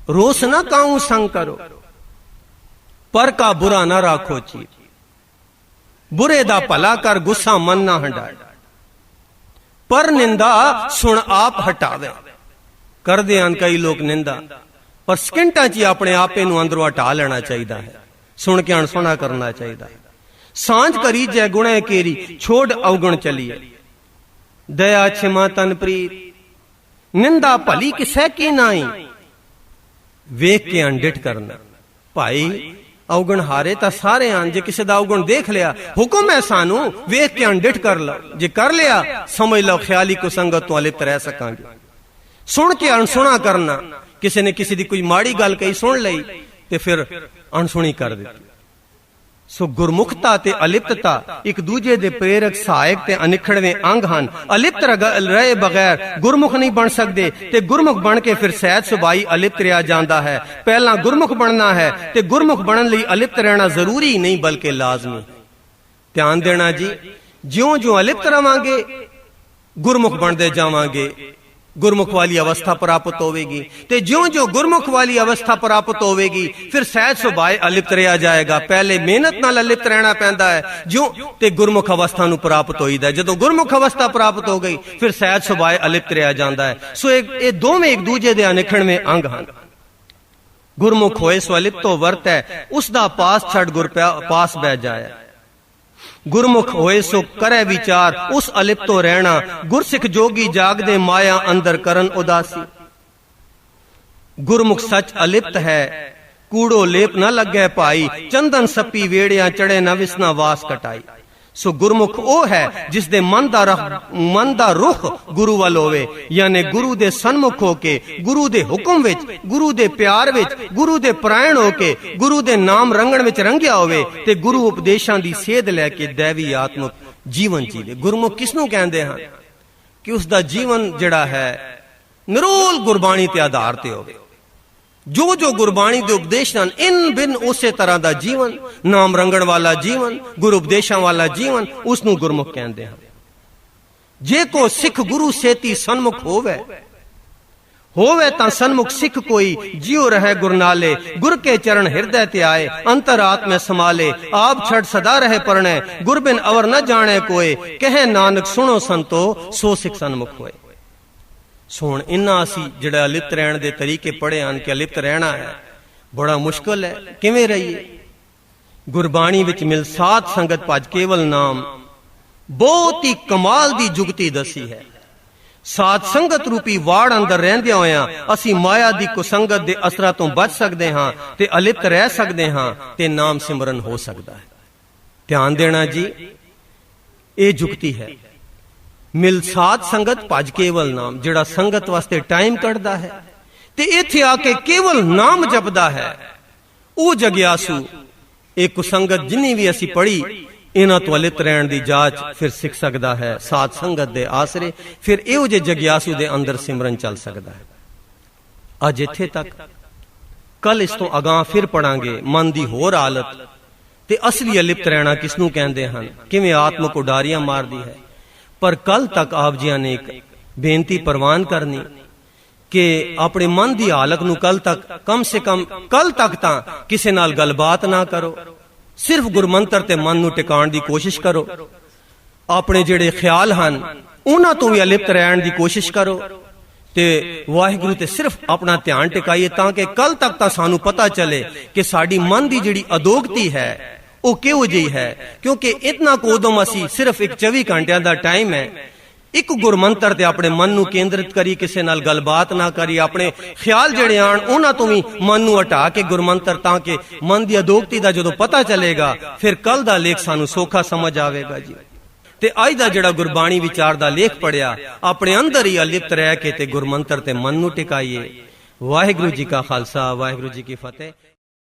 रोस ना काहू संग करो, पर का बुरा ना राखो चीत, बुरे दा भला कर गुस्सा मन ना हंडाए, पर निंदा सुन आप हटावे। करदे हन कई लोग निंदा, पर सकिंटां च अपने आपे नूं अंदरों हटा लेना चाहिए है, सुन के अणसुणा करना चाहिए है। सांझ करी जय गुणे केरी, छोड़ अवगुण चलिए, दया क्षमा तन प्रीत, निंदा भली किसै की नाई, वेख के अनडिठ करना। भाई अवगुण हारे तां सारे आन, जे किसी दा अवगुण देख लिया हुक्म है सानू वेख के अनडिठ कर लो, जे कर लिया समझ लो ख्याली को संगत तो अलिप्त रह सकांगे। सुन के अणसुणा करना, किसी ने किसी दी कोई माड़ी गल कही सुन लई ते फिर अणसुणी कर दी। सो गुरमुखता ते अलिप्तता एक दूजे दे प्रेरक सहायक ते अनिखड़वे अंग हन। अलिप्त रहे बगैर गुरमुख नहीं बन सकते ते गुरमुख बन के फिर सहज सुभाई अलिप्त रहा जाता है। पहला गुरमुख बनना है ते गुरमुख बनने लई अलिप्त रहना जरूरी नहीं बल्कि लाजमी। ध्यान देना जी, ज्यों ज्यों अलिप्त रहांगे गुरमुख बनते जावांगे, गुरमुख वाली अवस्था प्राप्त होगी, ते ज्यों ज्यों गुरमुख वाली अवस्था प्राप्त होगी फिर सहज सुभाए अलिप्त रहा जाएगा। पहले मेहनत नाल अलिप्त रहना पैंदा है, ज्यों ते गुरमुख अवस्था नूं प्राप्त होईदा है। जदों गुरमुख अवस्था प्राप्त हो गई फिर सहज सुभाए अलिप्त रहा जाता है। सो ये दोवें एक दूजे दे अनिखड़वें अंग हन। गुरमुख होए सो अलिप्तो वर्त है, उसदा पास छड़ गुर पास बह जाए। गुरमुख होए सो करे विचार, उस अलिप्तो रहना। गुरसिख जोगी जागदे माया अंदर करन उदासी। गुरमुख सच अलिप्त है, कूड़ो लेप न लगे भाई, चंदन सपी वेड़िया चढ़े न विसना वास कटाई। सो गुरमुख ओ है जिस दे मन दा रुख गुरु वाल होवे, यानी गुरु दे सन्मुख होके, गुरु दे हुक्म विच, गुरु दे प्यार विच, गुरु दे परायण होके, गुरु दे नाम रंगण विच रंगिया होवे ते गुरु उपदेशां दी सेध लैके दैवी आत्मक जीवन जीवे। गुरमुख किसनूं कहंदे हन? कि उसदा जीवन जिहड़ा है निरोल गुरबाणी ते आधार ते होवे। जो जो गुरबाणी दे उपदेश हन इन बिन उसे तरह दा जीवन, नाम रंगण वाला जीवन, गुरु उपदेशां वाला जीवन, उसनूं गुरमुख कहंदे हन। जे को सिख गुरु सेती सन्मुख होवे तां सन्मुख सिख कोई, जियो रहे गुरनाले, गुर के चरण हृदय ते आए, अंतरात्म समाले, आप छड़ सदा रहे परणे, गुर बिन अवर न जाने कोय, कहे नानक सुनो संतो, सो सिख सन्मुख होए। सुन इन्ना असी जिहड़ा अलिप्त रहण दे तरीके पढ़े हन कि अलिप्त रहना है बड़ा मुश्किल है, किवें रहिए? गुरबाणी विच मिल साध संगत भज केवल नाम, बहुत ही कमाल दी जुगती दसी है। साध संगत रूपी वाड़ अंदर रहंदियां होयां असी माया दी कुसंगत दे असरां तो बच सकदे हां ते अलिप्त रह सकदे हां ते नाम सिमरन हो सकदा है। ध्यान देना जी, ये जुगती है। मिल साध संगत भज केवल नाम, जिहड़ा संगत वास्ते टाइम कढदा है ते इत्थे आके केवल नाम जपदा है, ओ जग्यासु एक कुसंगत जिन्नी भी असी पढ़ी इन्हां तो अलिप्त रहण दी जाच फिर सिख सकदा है साध संगत दे आसरे। फिर इहो जे जग्यासु दे अंदर सिमरन चल सकदा है। अज इत्थे तक, कल इस तो अगां फिर पढ़ांगे मन दी होर हालत ते असली अलिप्त रहना किसनूं कहंदे हन, किवें आत्मा को डारियां मारदी है। पर कल तक आप जियां ने एक बेनती प्रवान करनी कि अपने मन की हालत नूं कम से कम कल तक तां किसे नाल गलबात ना करो, सिर्फ गुरमंत्र ते मन नूं टिकाण दी कोशिश करो। अपने जिहड़े ख्याल हन उन्हां तों भी अलिप्त रहण दी कोशिश करो ते वाहिगुरू ते सिर्फ अपना ध्यान टिकाइए, ताकि कल तक तां सानू पता चले कि साडी मन दी जिहड़ी अदोगति है वो किहो जी है। क्योंकि इतना कोदम असी सिर्फ एक 24 घंटिया का टाइम है, एक गुरमंत्र ते अपने मन नूं केंद्रित करी, किसी नाल गलबात ना करी, अपने ख्याल जिहड़े आण उन्हां तों भी मन नूं हटा के गुरमंत्र, ताकि मन दी अदोगति दा जदों पता चलेगा फिर कल दा लेख सानू सौखा समझ आवेगा जी। ते अज दा जिहड़ा गुरबाणी विचार दा लेख पढ़िया, अपने अंदर ही अलिप्त रह के ते गुरमंत्र ते मन नूं टिकाइए। वाहिगुरू जी का खालसा, वाहिगुरू जी की फतेह।